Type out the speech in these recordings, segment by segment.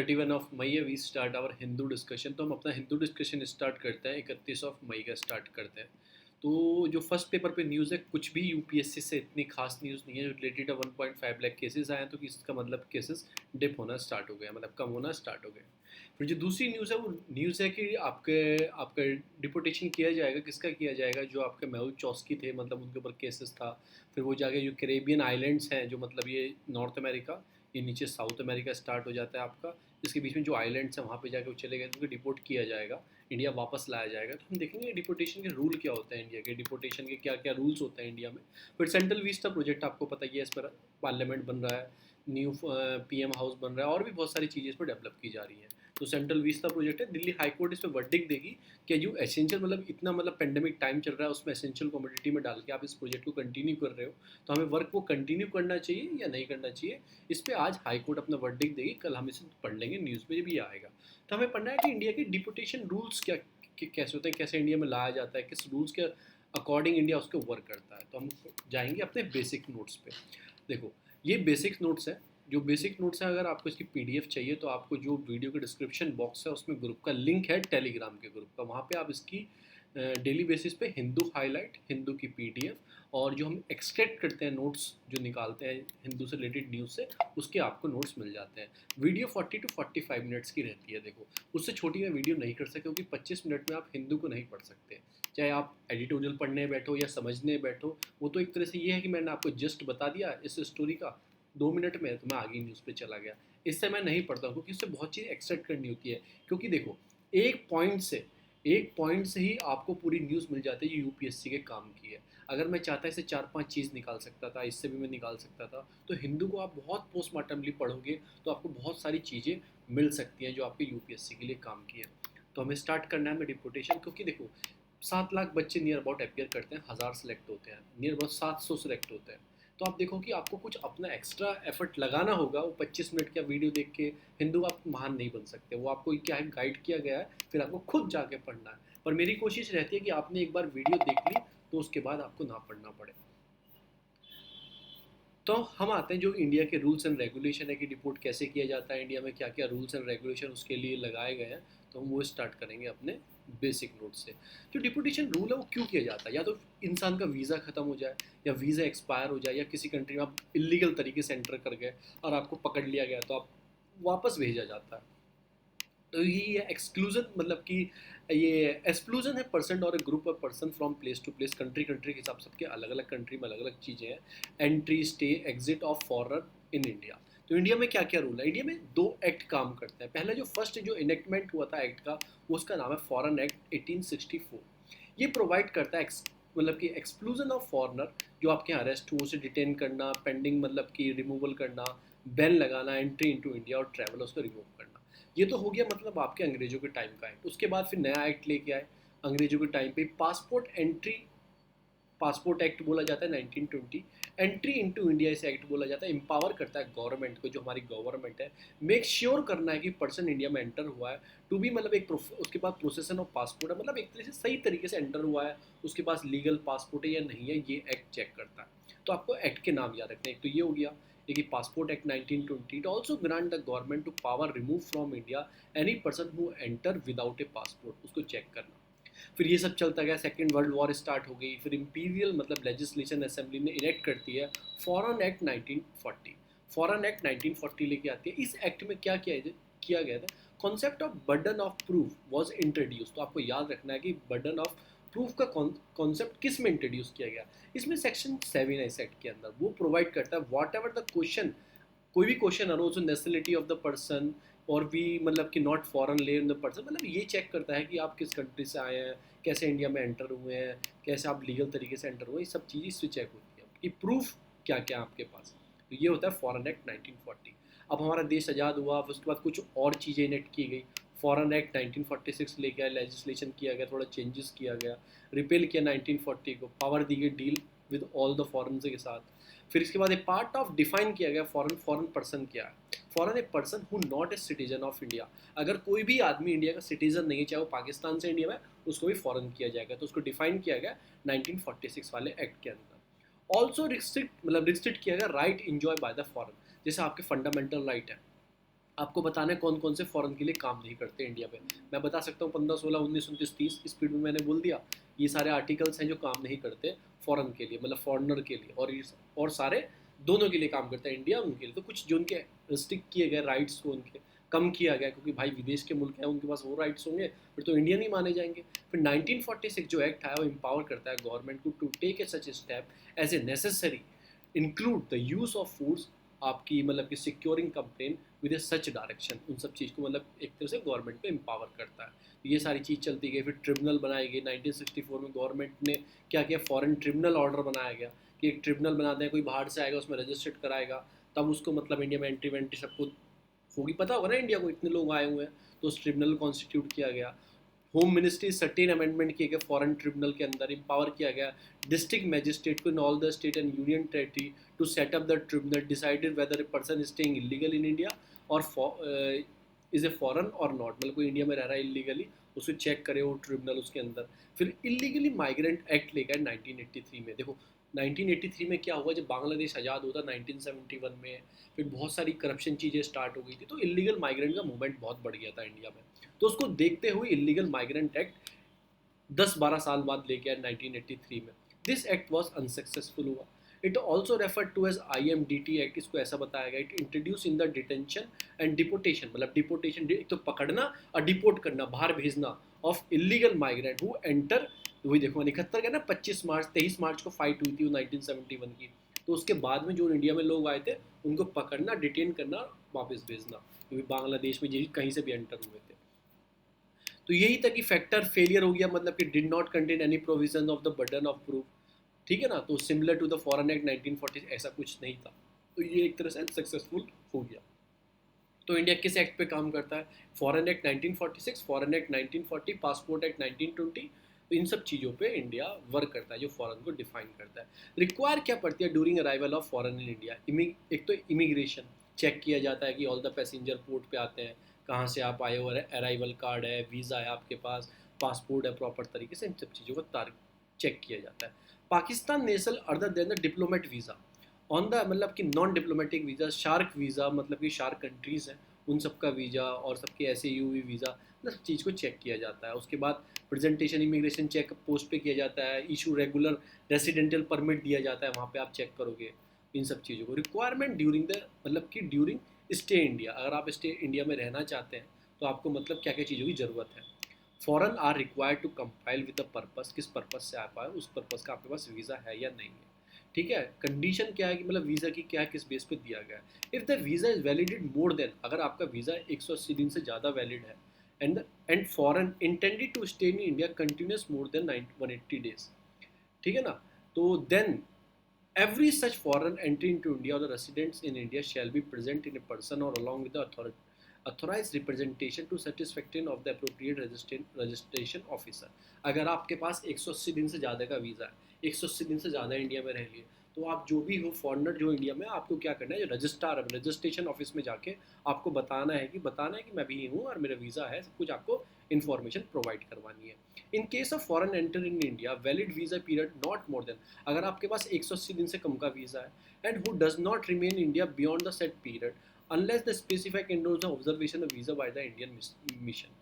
31 of May है, we start our Hindu discussion. तो हम अपना हिंदू डिस्कशन स्टार्ट करते हैं 31 ऑफ मई का स्टार्ट करते हैं। तो जो फर्स्ट पेपर पे न्यूज़ है, कुछ भी यूपीएससी से इतनी खास न्यूज़ नहीं है। रिलेटेड 1.5 लाख केसेस आए हैं, तो इसका मतलब केसेस डिप होना स्टार्ट हो गया, मतलब कम होना स्टार्ट हो गया। फिर जो दूसरी न्यूज़ है, वो न्यूज़ है कि आपके आपका डिपोटेशन किया जाएगा। किसका किया जाएगा? जो आपके मेहुल चौस्की थे, मतलब उनके ऊपर केसेस था। फिर वो जाके जो कैरेबियन आइलैंड्स हैं, जो मतलब ये नॉर्थ अमेरिका, ये नीचे साउथ अमेरिका स्टार्ट हो जाता है आपका, इसके बीच में जो आइलैंड्स हैं वहाँ पे जाके वो चले गए, तो उनको डिपोर्ट किया जाएगा, इंडिया वापस लाया जाएगा। तो हम देखेंगे डिपोर्टेशन के रूल क्या होते हैं, इंडिया के डिपोर्टेशन के क्या क्या रूल्स होते हैं इंडिया में। फिर सेंट्रल विस्टा प्रोजेक्ट आपको पता ही है, इस पर पार्लियामेंट बन रहा है, न्यू पीएम हाउस बन रहा है, और भी बहुत सारी चीज़ें इस पर डेवलप की जा रही हैं। तो सेंट्रल विस्टा प्रोजेक्ट है, दिल्ली हाई कोर्ट इस पर वर्डिक्ट देगी कि जो एसेंशियल, मतलब इतना मतलब पेंडेमिक टाइम चल रहा है, उसमें एसेंशियल कमोडिटी में डाल के आप इस प्रोजेक्ट को कंटिन्यू कर रहे हो, तो हमें वर्क को कंटिन्यू करना चाहिए या नहीं करना चाहिए। इस पे आज हाई कोर्ट अपना वर्डिक्ट देगी, कल हम इसे पढ़ लेंगे, न्यूज़ में भी आएगा। तो हमें पढ़ना है कि इंडिया के डिपोटेशन रूल्स क्या कैसे होते हैं, कैसे इंडिया में लाया जाता है, किस रूल्स के अकॉर्डिंग इंडिया उसको वर्क करता है। तो हम जाएंगे अपने बेसिक नोट्स पे। देखो, ये बेसिक नोट्स है। जो बेसिक नोट्स है, अगर आपको इसकी पीडीएफ चाहिए तो आपको जो वीडियो के डिस्क्रिप्शन बॉक्स है उसमें ग्रुप का लिंक है, टेलीग्राम के ग्रुप का, वहाँ पे आप इसकी डेली बेसिस पे हिंदू हाईलाइट, हिंदू की पीडीएफ, और जो हम एक्सट्रैक्ट करते हैं नोट्स, जो निकालते हैं हिंदू से रिलेटेड न्यूज़ से, उसके आपको नोट्स मिल जाते हैं। वीडियो 40 to 45 मिनट्स की रहती है। देखो, उससे छोटी मैं वीडियो नहीं कर सकता, क्योंकि 25 मिनट में आप हिंदू को नहीं पढ़ सकते। चाहे आप एडिटोरियल पढ़ने बैठो या समझने बैठो, वो तो एक तरह से ये है कि मैंने आपको जस्ट बता दिया इस स्टोरी का 2 मिनट में, तो मैं आगे न्यूज़ पे चला गया। इससे मैं नहीं पढ़ता हूँ, क्योंकि इससे बहुत चीज़ एक्सट्रैक्ट करनी होती है। क्योंकि देखो, एक पॉइंट से एक पॉइंट से ही आपको पूरी न्यूज़ मिल जाती है जो यूपीएससी के काम की है। अगर मैं चाहता इसे 4-5 चीज़ निकाल सकता था, इससे भी मैं निकाल सकता था। तो हिंदू को आप बहुत पोस्टमार्टमली पढ़ोगे तो आपको बहुत सारी चीज़ें मिल सकती हैं जो आपके यूपीएससी के लिए काम की है। तो हमें स्टार्ट करना है में डिपोटेशन, क्योंकि देखो 7 लाख बच्चे नियर अबाउट अपियर करते हैं, 1000 सेलेक्ट होते हैं, नियर अबाउट 700 सेलेक्ट होते हैं। तो आप देखो कि आपको कुछ अपना एक्स्ट्रा एफर्ट लगाना होगा। वो 25 मिनट का वीडियो देख के हिंदू आप महान नहीं बन सकते। वो आपको क्या है, गाइड किया गया है, फिर आपको खुद जाके पढ़ना है। पर मेरी कोशिश रहती है कि आपने एक बार वीडियो देख ली तो उसके बाद आपको ना पढ़ना पड़े। तो हम आते हैं जो इंडिया के रूल्स एंड रेगुलेशन है कि डिपोर्ट कैसे किया जाता है, इंडिया में क्या क्या रूल्स एंड रेगुलेशन उसके लिए लगाए गए हैं। तो हम वो स्टार्ट करेंगे अपने बेसिक नोट से। जो डिपोटेशन रूल है वो क्यों किया जाता है? या तो इंसान का वीज़ा ख़त्म हो जाए, या वीज़ा एक्सपायर हो जाए, या किसी कंट्री में आप इलीगल तरीके से एंटर कर गए और आपको पकड़ लिया गया, तो आप वापस भेजा जाता है। तो ये एक्सक्लूजन, मतलब कि ये एक्सक्लूजन है पर्सन और a group of person from place to place, country country के हिसाब से सबके अलग अलग कंट्री में अलग अलग चीज़ें हैं। Entry, stay, exit of foreigner in India. तो इंडिया में क्या क्या रूल है? इंडिया में 2 एक्ट काम करते हैं। पहला जो फर्स्ट जो इनेक्टमेंट हुआ था एक्ट का, वो उसका नाम है फॉरेन एक्ट 1864। ये प्रोवाइड करता है मतलब कि एक्सक्लूजन ऑफ फॉरनर, जो आपके यहाँ अरेस्ट हुए उसे डिटेन करना, पेंडिंग मतलब कि रिमूवल करना, बैन लगाना एंट्री इनटू इंडिया, और ट्रैवल उसको रिमूव करना। ये तो हो गया मतलब आपके अंग्रेजों के टाइम का एक्ट। उसके बाद फिर नया एक्ट लेके आए अंग्रेजों के टाइम पे, पासपोर्ट एंट्री, पासपोर्ट एक्ट बोला जाता है 1920। एंट्री इनटू इंडिया इसे एक्ट बोला जाता है। एम्पावर करता है गवर्नमेंट को, जो हमारी गवर्नमेंट है, मेक श्योर करना है कि पर्सन इंडिया में एंटर हुआ है, टू बी मतलब एक उसके बाद प्रोसेसन ऑफ पासपोर्ट है, मतलब एक तरह से सही तरीके से एंटर हुआ है, उसके पास लीगल पासपोर्ट है या नहीं है, ये एक्ट चेक करता है। तो आपको एक्ट के नाम याद रखना है। एक तो ये हो गया, एक passport act 1920। It also grant the government to power remove from India any person who enter without a passport, उसको चेक करना। फिर ये सब चलता गया, सेकेंड वर्ल्ड वॉर स्टार्ट हो गई। फिर इंपीरियल मतलब लेजिस्लेशन असेंबली ने इनेक्ट करती है फॉरेन एक्ट 1940। फॉरेन एक्ट 1940 लेके आती है। इस एक्ट में क्या किया गया था? Concept of burden of proof was introduce. तो आपको याद रखना है कि बर्डन ऑफ प्रूफ का कॉन्सेप्ट किस में इंट्रोड्यूस किया गया। इसमें सेक्शन 7 है इस एक्ट के अंदर, वो प्रोवाइड करता है वॉट एवर द क्वेश्चन, कोई भी question arose nationality of the person, और भी मतलब कि नॉट फॉरेन ले इन द पर्सन, मतलब ये चेक करता है कि आप किस कंट्री से आए हैं, कैसे इंडिया में एंटर हुए हैं, कैसे आप लीगल तरीके से एंटर हुए, ये सब चीज़ इससे चेक होती है कि प्रूफ क्या क्या आपके पास। तो ये होता है फॉरेन एक्ट 1940। अब हमारा देश आज़ाद हुआ, फिर उसके बाद कुछ और चीज़ें इनेक्ट की गई। फॉरेन एक्ट 1946 लेके आया, लेजिस्लेशन किया गया, थोड़ा चेंजेस किया गया, रिपेल किया 1940 को, पावर दी गई deal with all the foreign के साथ। फिर इसके बाद एक पार्ट ऑफ डिफाइन किया गया फॉरेन, फॉरेन पर्सन क्या है। Foreign a person who not a citizen of India. अगर कोई भी आदमी इंडिया का सिटीजन नहीं है, चाहे वो पाकिस्तान से इंडिया में, उसको भी फॉरेन किया जाएगा। तो उसको डिफाइन किया गया 1946 वाले एक्ट के अंदर। ऑल्सो रिस्ट्रिक्ट मतलब रिस्ट्रिक्ट किया गया right enjoy by the foreign. जैसे आपके फंडामेंटल राइट है, आपको बताना है कौन कौन से फॉरेन के लिए काम नहीं करते इंडिया में। मैं बता सकता हूँ 15, 16, 19, 29, 30 स्पीड में मैंने बोल दिया। ये सारे आर्टिकल्स हैं जो काम नहीं करते फॉरेन के लिए, मतलब फॉरेनर के लिए, और सारे दोनों के लिए काम करता है, इंडिया उनके लिए। तो कुछ जो उनके रिस्ट्रिक्ट किए गए राइट्स को उनके कम किया गया, क्योंकि भाई विदेश के मुल्क हैं, उनके पास वो राइट्स होंगे, फिर तो इंडिया नहीं माने जाएंगे। फिर 1946 जो एक्ट आया वो एम्पावर करता है गवर्नमेंट को to take a such step as a necessary include the use of foods, आपकी मतलब कि securing complain with a such direction. उन सब चीज़ को मतलब एक तरह से गवर्नमेंट को एम्पावर करता है। तो ये सारी चीज़ चलती गई। फिर ट्रिब्यूनल बनाई गई 1964 में। गवर्नमेंट ने क्या किया, फॉरेन ट्रिब्यूनल ऑर्डर बनाया गया कि एक ट्रिब्यूनल बना दें, कोई बाहर से आएगा उसमें रजिस्ट्रेट कराएगा, तब उसको मतलब इंडिया में एंट्री वेंट्री सबको होगी, पता होगा ना इंडिया को इतने लोग आए हुए हैं। तो उस ट्रिब्यूनल कॉन्स्टिट्यूट किया गया। होम मिनिस्ट्री सर्टेन अमेंडमेंट किए गए फॉरेन ट्रिब्यूनल के अंदर, एम्पावर किया गया डिस्ट्रिक्ट मजिस्ट्रेट को in all the state and union territory to set up the tribunal, decided whether a person staying illegal in India और इज ए फॉरेन और not, मतलब कोई इंडिया में रह रहा है इलीगली, उसको चेक करे वो ट्रिब्यूनल उसके अंदर। फिर इलीगली माइग्रेंट एक्ट लेकर 1983 में। देखो 1983 में क्या हुआ, जब बांग्लादेश आज़ाद होता 1971 में, फिर बहुत सारी करप्शन चीज़ें स्टार्ट हो गई थी, तो इलीगल माइग्रेंट का मूवमेंट बहुत बढ़ गया था इंडिया में। तो उसको देखते हुए इलीगल माइग्रेंट एक्ट 10-12 साल बाद लेके आए 1983 में। दिस एक्ट वॉज अनसक्सेसफुल हुआ। It also refer to as IMDT act, इसको ऐसा बताया गया, it introduce in the detention and deportation, मतलब डिपोटेशन एक तो पकड़ना और डिपोर्ट करना, बाहर भेजना, of illegal migrant who enter. वही देखो 71 का ना, 23 मार्च को फाइट हुई थी 1971 की। तो उसके बाद में जो इंडिया में लोग आए थे उनको पकड़ना, डिटेन करना, वापस भेजना, क्योंकि बांग्लादेश में कहीं से भी एंटर हुए थे। तो यही था कि फैक्टर फेलियर हो गया, मतलब कि did not contain any provision of the burden of proof, ठीक है ना। तो similar to the foreign act 1940 ऐसा कुछ नहीं था। तो ये एक तरह से सक्सेसफुल हो गया। तो इंडिया किस एक्ट पे काम करता है, foreign act 1946, foreign act 1940, passport act 1920, तो इन सब चीज़ों पे इंडिया वर्क करता है जो फॉरेन को डिफाइन करता है। रिक्वायर क्या पड़ती है during arrival of foreign in India, एक तो इमिग्रेशन चेक किया जाता है कि ऑल द पैसेंजर पोर्ट पे आते हैं, कहाँ से आप आए हो, अराइवल कार्ड है, वीज़ा है आपके पास, पासपोर्ट है प्रॉपर तरीके से, इन सब चीज़ों को चेक किया जाता है। Pakistan national other than the diplomat visa on the, मतलब कि non diplomatic visa, shark visa, मतलब कि शार्क कंट्रीज़ हैं उन सबका वीज़ा, और सबके ऐसे यूवी वीज़ा, मतलब सब चीज़ को चेक किया जाता है। उसके बाद प्रेजेंटेशन इमिग्रेशन चेक पोस्ट पे किया जाता है, इशू रेगुलर रेसिडेंशियल परमिट दिया जाता है, वहाँ पे आप चेक करोगे इन सब चीज़ों को। रिक्वायरमेंट ड्यूरिंग द, मतलब कि ड्यूरिंग स्टे इंडिया, अगर आप स्टे इंडिया में रहना चाहते हैं तो आपको मतलब क्या क्या चीज़ों की ज़रूरत है। Foreign are required to compile with the purpose, किस पर्पस से आप आए उस पर्पस का आपके पास वीज़ा है या नहीं है, ठीक है। कंडीशन क्या है कि मतलब वीज़ा की क्या किस बेस पे दिया गया है। If the visa is validated more than, अगर आपका वीज़ा 180 दिन से ज़्यादा वैलिड है, and foreign intended to stay in India continuous more than 180 days, ठीक है ना। तो then every such foreign entry into India or the residents in India shall be present in a person or along with the authorized representation to satisfaction of the appropriate registration officer। अगर आपके पास 180 दिन से ज़्यादा का visa है, 180 दिन से ज़्यादा इंडिया में रह लिए, तो आप जो भी हो फॉरनर जो इंडिया में, आपको क्या करना है, जो रजिस्ट्रार है रजिस्ट्रेशन ऑफिस में जाके आपको बताना है कि मैं भी हूँ और मेरा वीज़ा है, सब कुछ आपको इन्फॉर्मेशन प्रोवाइड करवानी है। In case of foreign enter in India valid visa period not more than, अगर आपके पास 180 दिन से कम का वीज़ा है and who does not remain India beyond the set period unless the specific endorse the observation of visa by the Indian mission.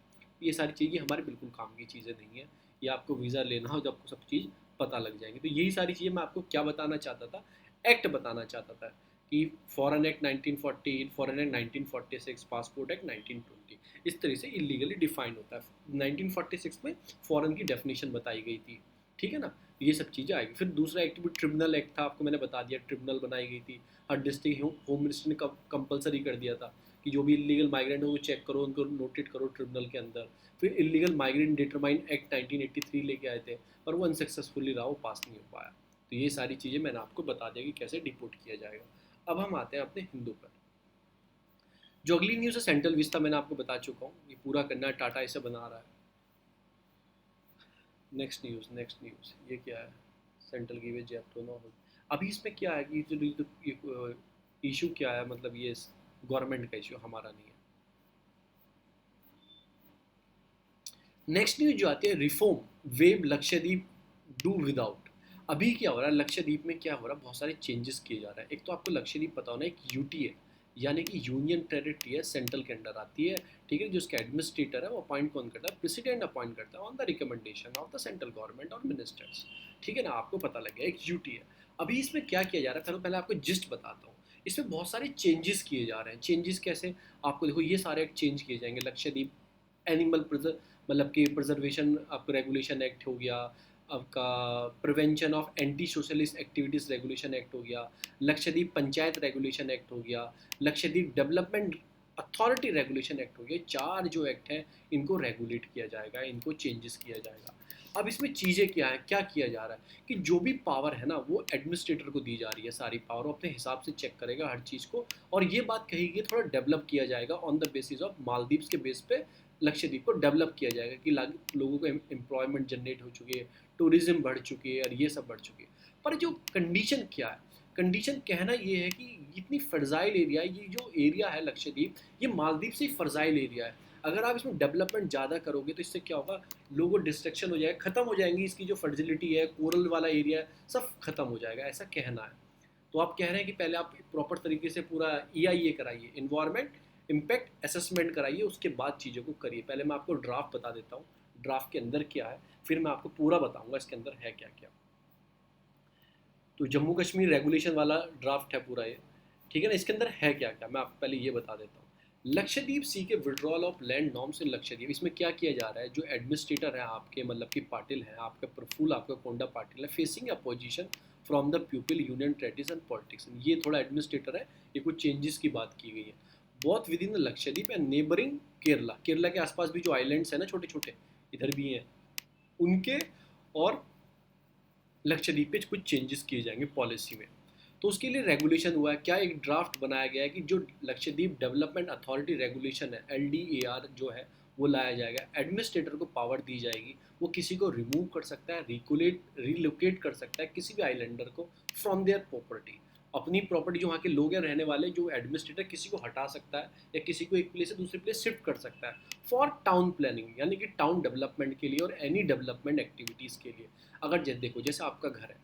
ये सारी चीज़ें हमारे बिल्कुल काम की चीज़ें नहीं है। ये आपको वीज़ा लेना हो जब आपको सब चीज़ पता लग जाएंगी। तो यही सारी चीज़ें मैं आपको क्या बताना चाहता था, एक्ट बताना चाहता था कि foreign act 1940, foreign act 1946, passport act 1920 इस तरह से इलीगली डिफाइन होता है। 1946 में फॉरेन की डेफिनेशन बताई गई थी, ठीक है ना। ये सब चीज़ें आएगी। फिर दूसरा एक्ट भी ट्रिब्यूनल एक्ट था, आपको मैंने बता दिया, ट्रिब्यूनल बनाई गई थी। हर डिस्ट्रिक्ट होम मिनिस्टर ने कंपलसरी कर दिया था कि जो भी इलीगल माइग्रेंट हो वो चेक करो, उनको नोटेट करो ट्रिब्यूनल के अंदर। फिर इलीगल माइग्रेंट डिटरमाइन एक्ट 1983 लेके आए थे, पर वो अनसक्सेसफुली रहा, वो पास नहीं हो पाया। तो ये सारी चीज़ें मैंने आपको बता दिया कि कैसे डिपोर्ट किया जाएगा। अब हम आते हैं अपने हिंदू पर। जो अगली न्यूज़ है सेंट्रल विस्ता, मैंने आपको बता चुका हूँ, ये पूरा करना है, टाटा इसे बना रहा है। नेक्स्ट न्यूज़ ये क्या है, सेंट्रल की वे जेप्टोनो। अभी इसमें क्या है कि जो इशू क्या है, मतलब ये गवर्नमेंट का इशू, हमारा नहीं है। नेक्स्ट न्यूज जो आती है, reform web Lakshadweep do without. अभी क्या हो रहा है लक्षद्वीप में, क्या हो रहा है, बहुत सारे चेंजेस किए जा रहे हैं। एक तो आपको लक्षद्वीप पता होना, एक यूटी है, यानी कि यूनियन टेरिटरी है, सेंट्रल के अंडर आती है, ठीक है। जो उसका एडमिनिस्ट्रेटर है वो अपॉइंट कौन करता है, प्रेसिडेंट अपॉइंट करता है on the recommendation of the central government और मिनिस्टर्स, ठीक है ना। आपको पता लग गया एक ड्यूटी है। अभी इसमें क्या किया जा रहा है, पहले आपको जिस्ट बताता हूँ। इसमें बहुत सारे चेंजेस किए जा रहे हैं। चेंजेस कैसे, आपको देखो ये सारे चेंज किए जाएंगे। लक्षद्वीप एनिमल मतलब कि प्रिजर्वेशन आपका रेगुलेशन एक्ट हो गया, आपका prevention of anti socialist activities regulation act हो गया, लक्षद्वीप पंचायत रेगुलेशन एक्ट हो गया, Lakshadweep development authority regulation act हो गया। चार जो एक्ट हैं इनको रेगुलेट किया जाएगा, इनको चेंजेस किया जाएगा। अब इसमें चीज़ें क्या है, क्या किया जा रहा है कि जो भी पावर है ना वो एडमिनिस्ट्रेटर को दी जा रही है, सारी पावर वो अपने हिसाब से चेक करेगा हर चीज़ को। और ये बात कही गई थोड़ा डेवलप किया जाएगा on the basis of Maldives के बेस पे लक्षद्वीप को डेवलप किया जाएगा कि लोगों को एम्प्लॉयमेंट जनरेट हो चुकी है, टूरिज्म बढ़ चुकी है और ये सब बढ़ चुकी है। पर जो कंडीशन क्या है, कंडीशन कहना ये है कि इतनी फर्जाइल एरिया है, ये जो एरिया है लक्षद्वीप, ये मालदीव से ही फर्जाइल एरिया है। अगर आप इसमें डेवलपमेंट ज़्यादा करोगे तो इससे क्या होगा, लोगों को डिस्ट्रक्शन हो जाएगा, ख़त्म हो जाएंगी इसकी जो फर्टिलिटी है, कोरल वाला एरिया है, सब खत्म हो जाएगा, ऐसा कहना है। तो आप कह रहे हैं कि पहले आप प्रॉपर तरीके से पूरा EIA कराइए, इन्वायरमेंट इम्पैक्ट असेसमेंट कराइए, उसके बाद चीज़ों को करिए। पहले मैं आपको ड्राफ्ट बता देता हूँ, ड्राफ्ट के अंदर क्या है, फिर मैं आपको पूरा बताऊंगा इसके अंदर है क्या क्या। तो जम्मू कश्मीर रेगुलेशन वाला ड्राफ्ट है पूरा ये, ठीक है ना। इसके अंदर है क्या क्या मैं आपको पहले ये बता देता हूँ। लक्षद्वीप सी के withdrawal of land norms in Lakshadweep, इसमें क्या किया जा रहा है, जो एडमिनिस्ट्रेटर है आपके मतलब कि पाटिल है, आपका प्रफुल आपका कोंडा पाटिल है, facing opposition from the people union territories and politics, ये थोड़ा एडमिनिस्ट्रेटर है, ये कुछ चेंजेस की बात की गई है। बहुत with in the Lakshadweep and neighbouring Kerala, Kerala के आसपास भी जो आइलैंड्स है ना छोटे छोटे, इधर भी हैं उनके, और लक्षद्वीप पे कुछ चेंजेस किए जाएंगे पॉलिसी में। तो उसके लिए रेगुलेशन हुआ है क्या, एक ड्राफ्ट बनाया गया है कि जो लक्षद्वीप डेवलपमेंट अथॉरिटी रेगुलेशन है LDAR जो है वो लाया जाएगा। एडमिनिस्ट्रेटर को पावर दी जाएगी, वो किसी को रिमूव कर सकता है, रिलोकेट कर सकता है किसी भी आइलैंडर को फ्रॉम देयर प्रॉपर्टी, अपनी प्रॉपर्टी जो वहाँ के लोग हैं रहने वाले, जो एडमिनिस्ट्रेटर किसी को हटा सकता है या किसी को एक प्लेस से दूसरे प्लेस शिफ्ट कर सकता है फॉर टाउन प्लानिंग, यानी कि टाउन डेवलपमेंट के लिए और एनी डेवलपमेंट एक्टिविटीज़ के लिए। अगर जैसे देखो जैसे आपका घर है,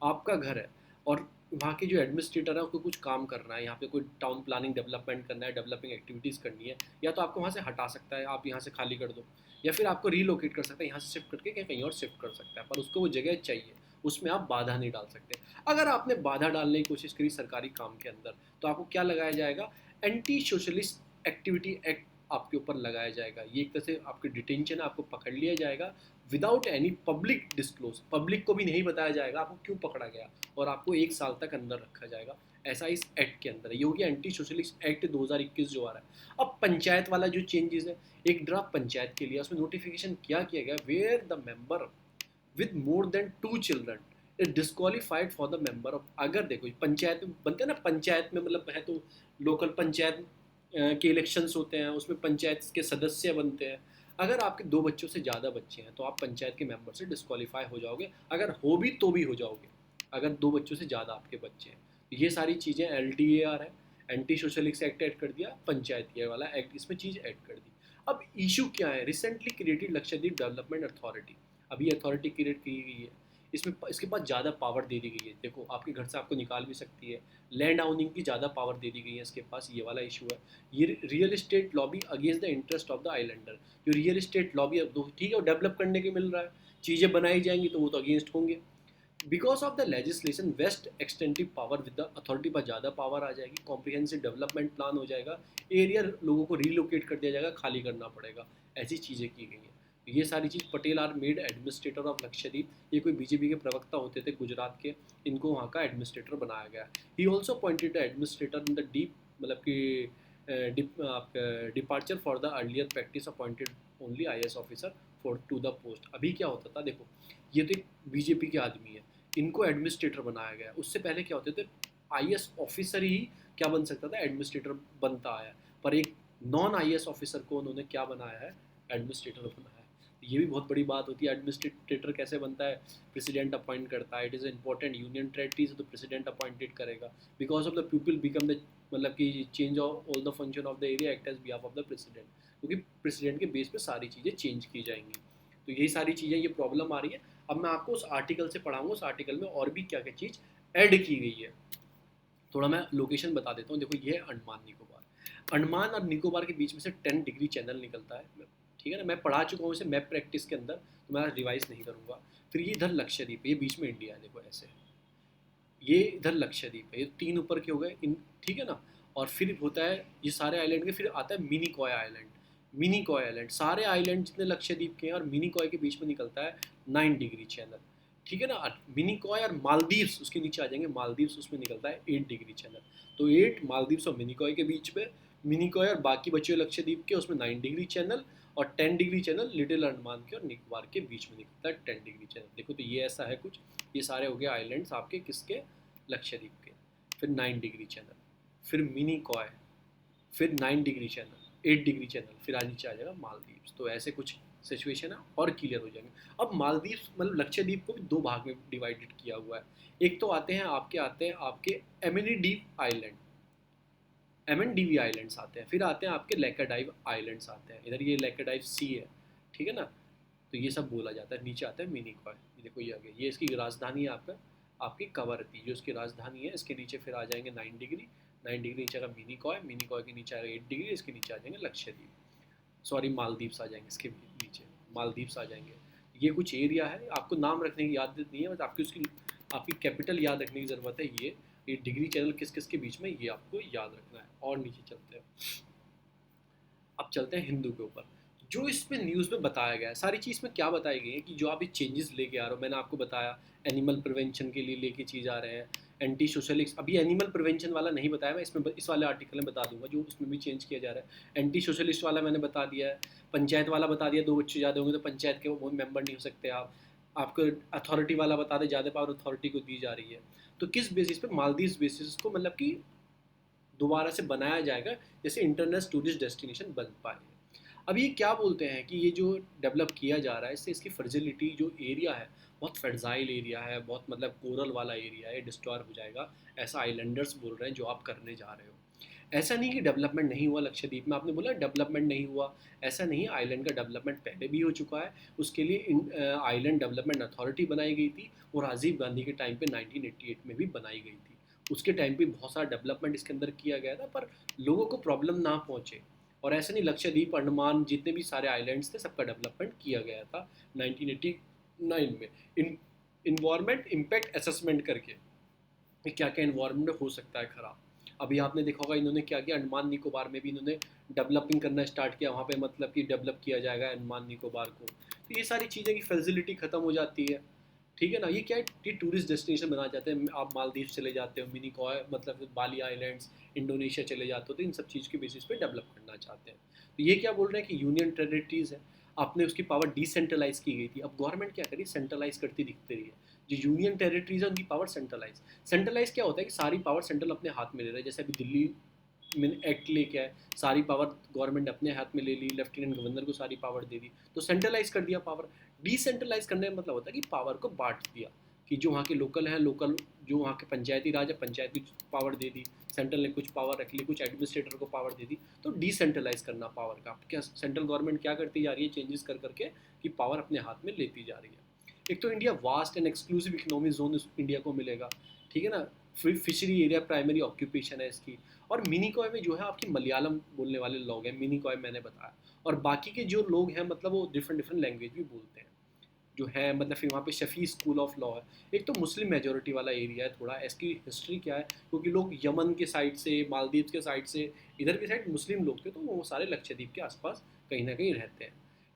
आपका घर है और वहाँ के जो एडमिनिस्ट्रेटर है उसको कुछ काम करना है, यहाँ पे कोई टाउन प्लानिंग डेवलपमेंट करना है, डेवलपिंग एक्टिविटीज़ करनी है, या तो आपको वहाँ से हटा सकता है, आप यहाँ से खाली कर दो, या फिर आपको रीलोकेट कर सकता है, यहाँ से शिफ्ट करके कहीं और शिफ्ट कर सकता है, पर उसको वो जगह चाहिए, उसमें आप बाधा नहीं डाल सकते। अगर आपने बाधा डालने की कोशिश करी सरकारी काम के अंदर तो आपको क्या लगाया जाएगा, एंटी सोशलिस्ट एक्टिविटी एक्ट आपके ऊपर लगाया जाएगा। ये एक तरह से आपकी डिटेंशन है, आपको पकड़ लिया जाएगा without any public disclose, public को भी नहीं बताया जाएगा आपको क्यों पकड़ा गया, और आपको 1 साल तक अंदर रखा जाएगा। ऐसा इस एक्ट के अंदर है। ये हो गया एंटी सोशलिस्ट एक्ट 2021 जो आ रहा है। अब पंचायत वाला जो चेंजेस है, एक ड्राफ्ट पंचायत के लिए, उसमें नोटिफिकेशन क्या किया गया, where the member with more than 2 children is disqualified for the member of, अगर देखो पंचायत में बनते हैं ना, पंचायत में मतलब है तो लोकल पंचायत के इलेक्शंस होते हैं, उसमें पंचायत के सदस्य बनते हैं। अगर आपके 2 बच्चों से ज़्यादा बच्चे हैं तो आप पंचायत के मेंबर से डिस्क्वालीफाई हो जाओगे, अगर हो भी तो भी हो जाओगे, अगर 2 बच्चों से ज़्यादा आपके बच्चे हैं। ये सारी चीज़ें LDAR है, एंटी सोशलिस्ट एक्ट ऐड कर दिया, पंचायत ये वाला एक्ट इसमें चीज़ ऐड कर दी। अब इशू क्या है, recently created Lakshadweep development authority, अभी अथॉरिटी क्रिएट की गई है, इसमें इसके पास ज़्यादा पावर दे दी गई है। देखो आपके घर से आपको निकाल भी सकती है, लैंड ओनिंग की ज़्यादा पावर दे दी गई है इसके पास, ये वाला इशू है। ये real estate lobby against the interest of the islander, जो रियल एस्टेट लॉबी अब ठीक है वो डेवलप करने के मिल रहा है, चीज़ें बनाई जाएंगी तो वो तो अगेंस्ट होंगे। Because of the legislation vest extensive power with the authority पर ज़्यादा पावर आ जाएगी, कॉम्प्रिहेंसिव डेवलपमेंट प्लान हो जाएगा, एरिया लोगों को रीलोकेट कर दिया जाएगा, खाली करना पड़ेगा, ऐसी चीज़ें की गई हैं। ये सारी चीज़ Patel are made administrator of Lakshadweep, ये कोई BJP के प्रवक्ता होते थे गुजरात के, इनको वहाँ का एडमिनिस्ट्रेटर बनाया गया। He also appointed administrator in the deep मतलब कि departure for the earlier practice appointed only IAS officer for to the post. अभी क्या होता था देखो, ये तो एक BJP के आदमी है, इनको एडमिनिस्ट्रेटर बनाया गया। उससे पहले क्या होते थे, IAS ऑफिसर ही क्या बन सकता था, एडमिनिस्ट्रेटर बनता आया, पर एक नॉन IAS ऑफिसर को उन्होंने क्या बनाया है, एडमिनिस्ट्रेटर बनाया है। ये भी बहुत बड़ी बात होती है। एडमिनिस्ट्रेटर कैसे बनता है, प्रेसिडेंट अपॉइंट करता है, it is important, union territories तो प्रेसिडेंट अपॉइंटेड करेगा, because of the people become the मतलब कि change of all the function of the area act as behalf of the president, क्योंकि प्रेसिडेंट के बेस पे सारी चीज़ें चेंज की जाएंगी। तो यही सारी चीज़ें, ये प्रॉब्लम आ रही है। अब मैं आपको उस आर्टिकल से पढ़ाऊंगा, उस आर्टिकल में और भी क्या क्या चीज़ ऐड की गई है। थोड़ा मैं लोकेशन बता देता हूँ। देखो ये है अंडमान निकोबार। अंडमान और निकोबार के बीच में से 10 डिग्री चैनल निकलता है, ठीक है ना। मैं पढ़ा चुका हूँ इसे मैप प्रैक्टिस के अंदर, तो मैं रिवाइज नहीं करूँगा। फिर ये इधर लक्षद्वीप है, ये बीच में इंडिया है, देखो ऐसे। ये इधर लक्षद्वीप है, ये 3 ऊपर के हो गए इन, ठीक है ना। और फिर होता है ये सारे आइलैंड के, फिर आता है मिनीकॉय आइलैंड। मिनीकॉय आइलैंड, सारे आइलैंड जितने लक्षद्वीप के हैं और मिनीकॉय के बीच में निकलता है 9 डिग्री चैनल, ठीक है ना। मिनीकॉय और मालदीव्स उसके नीचे आ जाएंगे, मालदीव्स उसमें निकलता है 8 डिग्री चैनल। तो 8 मालदीव्स और मिनीकॉय के बीच में, मिनीकॉय और बाकी बचे हुए लक्षद्वीप के उसमें 9 डिग्री चैनल, और 10 डिग्री चैनल लिटिल अंडमान के और निकोबार के बीच में निकलता है 10 डिग्री चैनल। देखो तो ये ऐसा है कुछ, ये सारे हो गए आइलैंड्स आपके किसके, लक्षद्वीप के। फिर 9 डिग्री चैनल, फिर मिनीकॉय, फिर 9 डिग्री चैनल, 8 डिग्री चैनल, फिर आज नीचे आ जाएगा मालदीव्स। तो ऐसे कुछ सिचुएशन है और क्लियर हो जाएंगे। अब मालदीव्स मतलब लक्षद्वीप को भी 2 भाग में डिवाइडेड किया हुआ है। एक तो आते हैं आपके एमिनीडीव आइलैंड, एमएनडीवी आइलैंड्स आते हैं, फिर आते हैं आपके लेकाडाइव आइलैंड्स आते हैं, इधर ये लेकाडाइव सी है, ठीक है ना। तो ये सब बोला जाता है। नीचे आता है मिनीकॉय, देखो ये आ गया, ये इसकी राजधानी है आपका, आपकी कवरत्ती जो इसकी राजधानी है। इसके नीचे फिर आ जाएंगे 9 डिग्री, 9 डिग्री नीचे आएगा मिनीकॉय, मिनीकॉय के नीचे आएगा 8 डिग्री, इसके नीचे आ जाएंगे लक्षद्वीप, सॉरी मालदीव्स आ जाएंगे इसके नीचे, मालदीव्स आ जाएंगे। ये कुछ एरिया है, आपको नाम रखने की याद नहीं है, बस आपकी उसकी आपकी कैपिटल याद रखने की ज़रूरत है। ये डिग्री चैनल किस किस के बीच में, ये आपको याद रखना है। और नीचे चलते हैं, अब चलते हैं हिंदू के ऊपर। जो इसमें न्यूज़ में बताया गया है, सारी चीज़ में क्या बताई गई है कि जो आप ये चेंजेस लेके आ रहे हो, मैंने आपको बताया एनिमल प्रिवेंशन के लिए लेके चीज़ आ रहे हैं, एंटी सोशलिस्ट, अभी एनिमल प्रिवेंशन वाला नहीं बताया मैं, इसमें इस वाले आर्टिकल में बता दूंगा जो उसमें भी चेंज किया जा रहा है। एंटी सोशलिस्ट वाला मैंने बता दिया है, पंचायत वाला बता दिया, 2 बच्चे ज़्यादा होंगे तो पंचायत के वो मेंबर नहीं हो सकते आप। आपको अथॉरिटी वाला बता दे, ज़्यादा पावर अथॉरिटी को दी जा रही है। तो किस बेसिस पे, मालदीव बेसिस को मतलब कि दोबारा से बनाया जाएगा जैसे इंटरनेशनल टूरिस्ट डेस्टिनेशन बन पाए। अब ये क्या बोलते हैं कि ये जो डेवलप किया जा रहा है इससे इसकी फर्जिलिटी जो एरिया है, बहुत फर्जाइल एरिया है, बहुत मतलब कोरल वाला एरिया है, डिस्टर्ब हो जाएगा, ऐसा आइलैंडर्स बोल रहे हैं जो आप करने जा रहे हो। ऐसा नहीं कि डेवलपमेंट नहीं हुआ लक्षद्वीप में, आपने बोला डेवलपमेंट नहीं हुआ, ऐसा नहीं, आइलैंड का डेवलपमेंट पहले भी हो चुका है। उसके लिए आइलैंड डेवलपमेंट अथॉरिटी बनाई गई थी, और राजीव गांधी के टाइम पे 1988 में भी बनाई गई थी। उसके टाइम पे बहुत सारा डेवलपमेंट इसके अंदर किया गया था, पर लोगों को प्रॉब्लम ना पहुंचे। और ऐसे नहीं, लक्षद्वीप अंडमान जितने भी सारे आइलैंड्स थे सबका डेवलपमेंट किया गया था 1989 में, इन इन्वायरमेंट इम्पैक्ट असेसमेंट करके कि क्या क्या इन्वायरमेंट हो सकता है खराब। अभी आपने देखा होगा इन्होंने क्या किया, अंडमान निकोबार में भी इन्होंने डेवलपिंग करना स्टार्ट किया, वहाँ पे मतलब कि डेवलप किया जाएगा अंडमान निकोबार को। तो ये सारी चीज़ें की फैसिलिटी ख़त्म हो जाती है, ठीक है ना। ये क्या है, ये टूरिस्ट डेस्टिनेशन बना जाते हैं। आप मालदीव चले जाते हो, मिनी कॉय मतलब बाली आइलैंड्स, इंडोनेशिया चले जाते हो, तो इन सब चीज़ के बेसिस पे डेवलप करना चाहते हैं। तो ये क्या बोल रहे हैं कि यूनियन टेरिटरीज है, आपने उसकी पावर डिसेंट्रलाइज की गई थी, अब गवर्नमेंट क्या करी, सेंट्रलाइज करती दिखती रही है। जो यूनियन टेरिटरीज है उनकी पावर सेंट्रलाइज, सेंट्रलाइज क्या होता है कि सारी पावर सेंट्रल अपने हाथ में ले रहा है। जैसे अभी दिल्ली में एक्ट लेके आए, सारी पावर गवर्नमेंट अपने हाथ में ले ली, लेफ्टिनेंट गवर्नर को सारी पावर दे दी, तो सेंट्रलाइज कर दिया पावर। डिसेंट्रलाइज करने का मतलब होता है कि पावर को बांट दिया, कि जो वहाँ के लोकल हैं लोकल, जो वहाँ के पंचायती राज है पंचायत की पावर दे दी, सेंट्रल ने कुछ पावर रख ली, कुछ एडमिनिस्ट्रेटर को पावर दे दी। तो डिसेंट्रलाइज करना पावर का, क्या सेंट्रल गवर्नमेंट क्या करती जा रही है, चेंजेस कर करके कि पावर अपने हाथ में लेती जा रही है। एक तो India vast and exclusive economic zone India को मिलेगा, ठीक है ना। फिशरी एरिया प्राइमरी ऑक्यूपेशन है इसकी। और मिनी कॉय में जो है आपकी मलयालम बोलने वाले लोग हैं, मिनी कॉय मैंने बताया। और बाकी के जो लोग हैं मतलब वो डिफरेंट डिफरेंट लैंग्वेज भी बोलते हैं जो है, मतलब फिर वहाँ पे शफ़ी स्कूल ऑफ लॉ है। एक तो मुस्लिम मेजोरिटी वाला एरिया है थोड़ा, इसकी हिस्ट्री क्या है, क्योंकि लोग यमन के साइड से, मालदीव के साइड से, इधर के साइड मुस्लिम लोग थे, तो वो सारे लक्षद्वीप के आसपास कहीं ना कहीं रहते हैं,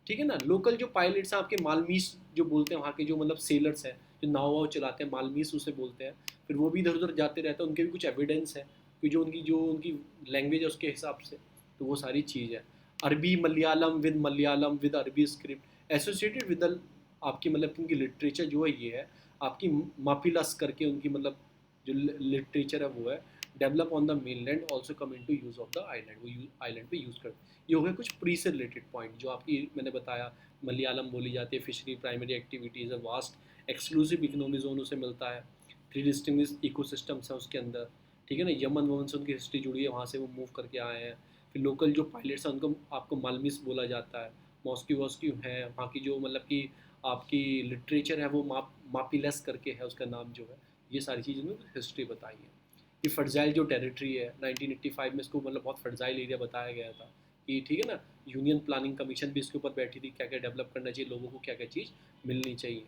ठीक है ना। लोकल जो पायलट्स हैं आपके मालमीस जो बोलते हैं, वहाँ के जो मतलब सेलर्स हैं जो नाव वाव चलाते हैं, मालमीस उसे बोलते हैं। फिर वो भी इधर उधर जाते रहते हैं, उनके भी कुछ एविडेंस है कि जो उनकी लैंग्वेज है उसके हिसाब से। तो वो सारी चीज़ है, अरबी मलयालम विद अरबी स्क्रिप्ट एसोसिएटेड विद आपकी मतलब उनकी लिटरेचर जो है, ये है आपकी मापिलस करके उनकी मतलब जो लिटरेचर है वो है, develop on the mainland also come in to use of the island, वो आइलैंड पे यूज़ कर। ये हो गया कुछ प्री से रिलेटेड पॉइंट जो आपकी मैंने बताया। मलयालम बोली जाती है, फिशरी प्राइमरी एक्टिविटीज़ है, वास्ट एक्सक्लूसिव इकोनॉमी जोन उसे मिलता है, 3 डिस्टिंग्विश्ड इकोसिस्टम्स हैं उसके अंदर, ठीक है ना। यमन वमन से उनकी हिस्ट्री जुड़ी है, वहाँ से वो मूव करके आए हैं। फिर लोकल जो पायलट्स हैं उनको आपको मालमिस बोला जाता है, मॉस्क्यू वॉस्क्यू है वहाँ की, जो मतलब कि आपकी लिटरेचर है वो मापिलस करके है उसका नाम जो है। ये सारी चीज़ में हिस्ट्री बताई है। कि फर्जाइल जो टेरिटरी है 1985 में इसको मतलब बहुत फर्जाइल एरिया बताया गया था कि ठीक है ना, यूनियन प्लानिंग कमीशन भी इसके ऊपर बैठी थी, क्या क्या डेवलप करना चाहिए लोगों को, क्या क्या चीज़ मिलनी चाहिए।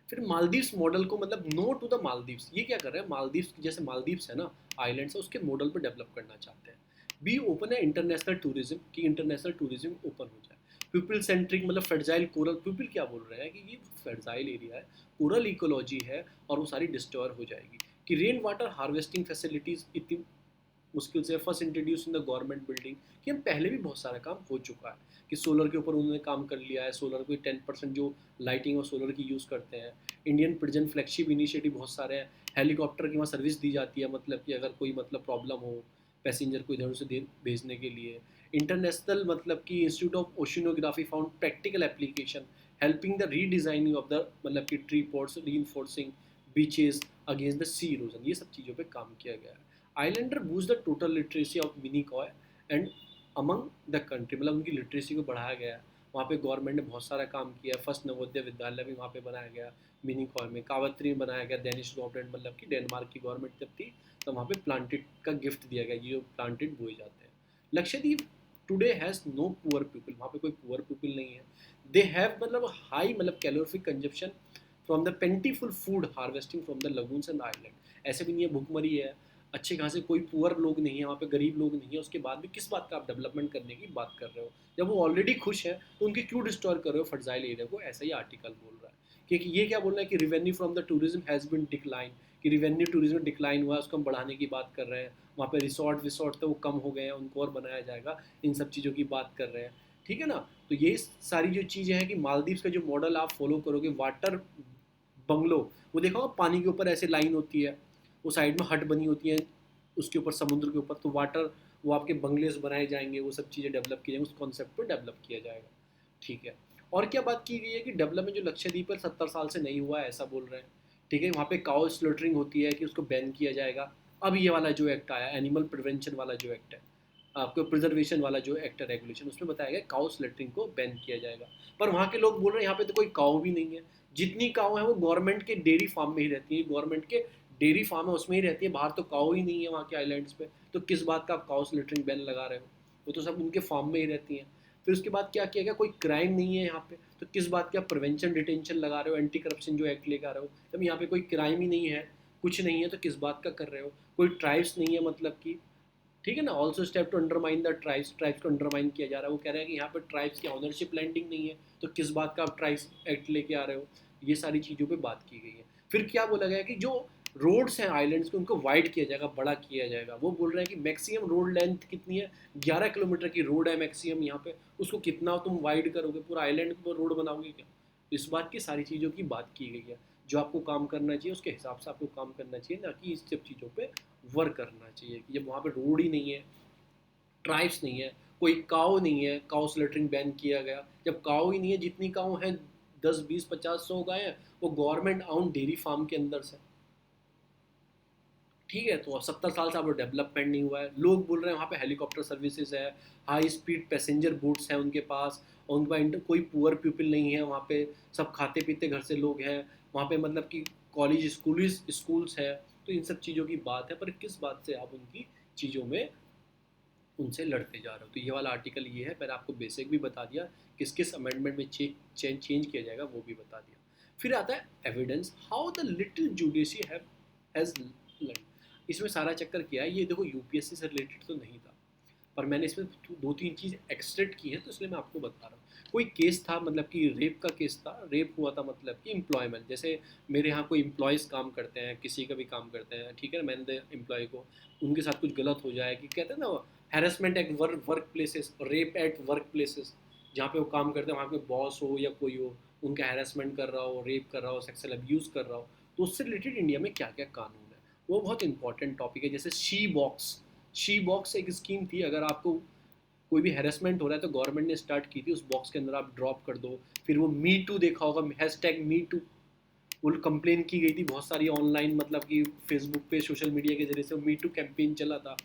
फिर मालदीव्स मॉडल को मतलब नो टू द मालदीव्स, ये क्या कर रहे हैं, मालदीव्स जैसे मालदीव्स है ना आइलैंड्स है, उसके मॉडल पर डेवलप करना चाहते हैं। बी ओपन है इंटरनेशनल टूरिज्म, की इंटरनेशनल टूरिज्म ओपन हो जाए। पीपल सेंट्रिक मतलब फर्जाइल कोरल, पीपल क्या बोल रहे हैं कि ये फर्जाइल एरिया है, कोरल इकोलॉजी है और वो सारी डिस्टर्ब हो जाएगी। कि रेन वाटर हार्वेस्टिंग फैसिलिटीज़ इतनी मुश्किल से first introduce in the government building, कि हम पहले भी बहुत सारा काम हो चुका है, कि सोलर के ऊपर उन्होंने काम कर लिया है, सोलर को 10% जो लाइटिंग और सोलर की यूज़ करते हैं। इंडियन प्रिजन फ्लैगशिप इनिशिएटिव बहुत सारे हैं, हेलीकॉप्टर की वहाँ सर्विस दी जाती है, मतलब कि अगर कोई मतलब प्रॉब्लम हो पैसेंजर को इधर से भेजने के लिए। इंटरनेशनल मतलब कि institute of oceanography found practical application helping the redesigning of the मतलब कि tree ports, reinforcing beaches against the sea erosion, ये सब चीज़ों पे काम किया गया है। Islander boost the total literacy of Minicoy and among the country, मतलब उनकी लिटरेसी को बढ़ाया गया है। वहाँ पे गवर्नमेंट ने बहुत सारा काम किया है, फर्स्ट नवोदय विद्यालय भी वहाँ पे बनाया गया मिनिकॉय में, कावत्री में बनाया गया, डेनिश गवर्नमेंट मतलब कि डेनमार्क की गवर्नमेंट जब थी तो वहाँ पे प्लांटेड का गिफ्ट दिया गया, ये जो प्लांटेड बोए जाते हैं। Lakshadweep today has no poor people, वहाँ पे कोई पुअर पीपल नहीं है। दे हैव मतलब हाई मतलब calorific consumption from the plentiful food harvesting from the lagoons and island. ऐसे भी नहीं है भूखमरी है, अच्छे खासे कोई पुअर लोग नहीं है वहाँ पे, गरीब लोग नहीं है, उसके बाद भी किस बात का आप डेवलपमेंट करने की बात कर रहे हो, जब वो ऑलरेडी खुश है तो उनके क्यों डिस्ट्रॉय कर रहे हो फर्जाइल एरिया को, ऐसा ही आर्टिकल बोल रहा है। क्योंकि ये क्या बोल रहा है कि revenue from the tourism has been decline, कि रिवेन्यू टूरिज्म डिक्लाइन हुआ है, उसको हम बढ़ाने की बात कर रहे हैं। वहाँ पे रिसोर्ट विसोर्ट तो वो कम हो गए हैं, उनको और बनाया जाएगा, इन सब चीज़ों की बात कर रहे हैं। ठीक है ना, तो ये सारी जो चीज़ें हैं कि मालदीव्स का जो मॉडल आप फॉलो करोगे, वाटर बंगलो, वो देखा होगा पानी के ऊपर ऐसे लाइन होती है, वो साइड में हट बनी होती है उसके ऊपर समुद्र के ऊपर, तो वाटर वो आपके बंगलेस बनाए जाएंगे, वो सब चीज़ें डेवलप की जाएंगी, उस कॉन्सेप्ट पर डेवलप किया जाएगा। ठीक है, और क्या बात की गई है कि डेवलपमेंट जो लक्षद्वीप पर 70 साल से नहीं हुआ है ऐसा बोल रहे हैं। ठीक है, वहाँ पे काउ स्लॉटरिंग होती है कि उसको बैन किया जाएगा। अब ये वाला जो एक्ट आया एनिमल प्रिवेंशन वाला जो एक्ट है, आपको प्रिजर्वेशन वाला जो एक्ट है रेगुलेशन, उसमें बताया गया काउ स्लॉटरिंग को बैन किया जाएगा। पर वहाँ के लोग बोल रहे हैं यहाँ पे तो कोई काउ भी नहीं है, जितनी काउ है वो गवर्नमेंट के डेयरी फार्म में ही रहती है, गवर्नमेंट के डेयरी फार्म है उसमें ही रहती है, बाहर तो काउ ही नहीं है वहाँ के आइलैंड्स पे, तो किस बात का आप काउ स्लॉटरिंग बैन लगा रहे हो, वो तो सब उनके फार्म में ही रहती हैं। फिर उसके बाद क्या किया गया, कोई क्राइम नहीं है यहाँ पे, तो किस बात की आप प्रिवेंशन डिटेंशन लगा रहे हो, एंटी करप्शन जो एक्ट लेकर आ रहे हो, जब यहाँ पे कोई क्राइम ही नहीं है, कुछ नहीं है, तो किस बात का कर रहे हो, कोई ट्राइब्स नहीं है मतलब कि। ठीक है ना, also step to undermine the tribes, tribes को अंडरमाइन किया जा रहा है, वो कह रहे हैं कि यहाँ पर ट्राइब्स की ऑनरशिप लैंडिंग नहीं है, तो किस बात का आप ट्राइब्स एक्ट लेके आ रहे हो, ये सारी चीज़ों पे बात की गई है। फिर क्या बोला गया कि जो रोड्स हैं आइलैंड्स के उनको वाइड किया जाएगा, बड़ा किया जाएगा। वो बोल रहे हैं कि मैक्सिमम रोड लेंथ कितनी है, 11 किलोमीटर की रोड है मैक्सिमम यहाँ पे, उसको कितना तुम वाइड करोगे, पूरा आइलैंड को रोड बनाओगे क्या, इस बात की सारी चीज़ों की बात की गई है। जो आपको काम करना चाहिए उसके हिसाब से आपको काम करना चाहिए, ना कि इस सब चीज़ों पे वर्क करना चाहिए। कि जब वहाँ पे रोड ही नहीं है, ट्राइब्स नहीं है, कोई काऊ नहीं है, काउ स्लॉटरिंग बैन किया गया, जब काऊ ही नहीं है, जितनी काऊ हैं 10 20 50 100 गाय हैं, वो गवर्नमेंट आउन डेयरी फार्म के अंदर से। ठीक है, तो 70 साल से अब डेवलपमेंट नहीं हुआ है, लोग बोल रहे हैं वहाँ पे हेलीकॉप्टर सर्विसेज है, हाई स्पीड पैसेंजर बोट्स हैं उनके पास, और उनके पास कोई पुअर पीपल नहीं है वहाँ पे, सब खाते पीते घर से लोग हैं वहाँ पे, मतलब कि कॉलेज स्कूल्स है। तो इन सब चीज़ों की बात है, पर किस बात से आप उनकी चीज़ों में उनसे लड़ते जा रहे हो। तो ये वाला आर्टिकल ये है, मैंने आपको बेसिक भी बता दिया, किस किस अमेंडमेंट में चेंज किया जाएगा वो भी बता दिया। फिर आता है evidence how the little judiciary has learn. इसमें सारा चक्कर क्या है, ये देखो यूपीएससी से रिलेटेड तो नहीं था, पर मैंने इसमें 2 3 चीज़ एक्सट्रैक्ट की है, तो इसलिए मैं आपको बता रहा हूँ। कोई केस था, मतलब कि रेप का केस था, रेप हुआ था, मतलब कि एम्प्लॉयमेंट, जैसे मेरे यहाँ कोई एम्प्लॉयज़ काम करते हैं, किसी का भी काम करते हैं, ठीक है ना, मैंने एम्प्लॉय को उनके साथ कुछ गलत हो जाए, कि कहते हैं ना harassment at work places, rape at work places, जहाँ पे वो काम करते हैं वहाँ पे बॉस हो या कोई हो, उनका हैरेसमेंट कर रहा हो, रेप कर रहा हो, सेक्सुअल अब्यूज़ कर रहा हो, तो उससे रिलेटेड इंडिया में क्या क्या कानून है, वो बहुत इंपॉर्टेंट टॉपिक है। जैसे शी बॉक्स एक स्कीम थी, अगर आपको कोई भी हैरेसमेंट हो रहा है तो गवर्नमेंट ने स्टार्ट की थी, उस बॉक्स के अंदर आप ड्रॉप कर दो। फिर वो मी टू देखा होगा, हैशटैग मी टू, वो कंप्लेन की गई थी बहुत सारी ऑनलाइन, मतलब कि फेसबुक पे सोशल मीडिया के जरिए से मी टू कैंपेन चला था,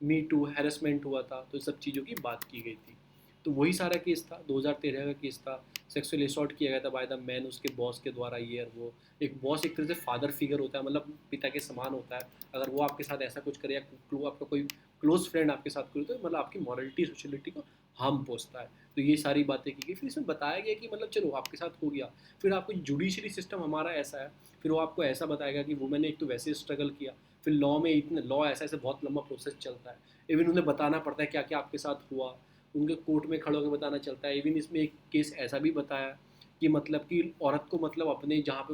मी टू हैरेसमेंट हुआ था, तो सब चीज़ों की बात की गई थी। तो वही सारा केस था, 2013 का केस था। सेक्सुअली असॉल्ट किया गया था बाय द मैन, उसके बॉस के द्वारा, ये और वो। एक बॉस एक तरह से फादर फिगर होता है, मतलब पिता के समान होता है। अगर वो आपके साथ ऐसा कुछ करे, या आपका कोई क्लोज फ्रेंड आपके साथ करे, तो मतलब आपकी मॉरलिटी सोशलिटी को हार्म पहुँचता है। तो ये सारी बातें की गई। फिर इसमें बताया गया कि मतलब चलो आपके साथ हो गया, फिर आपको जुडिशरी सिस्टम हमारा ऐसा है, फिर वो आपको ऐसा बताएगा कि वुमेन ने एक तो वैसे स्ट्रगल किया, फिर लॉ में इतने लॉ ऐसा ऐसे बहुत लंबा प्रोसेस चलता है। इवन उन्हें बताना पड़ता है क्या क्या आपके साथ हुआ, उनके कोर्ट में खड़े होकर बताना चलता है। इवन इसमें एक केस ऐसा भी बताया कि मतलब कि औरत को मतलब अपने जहाँ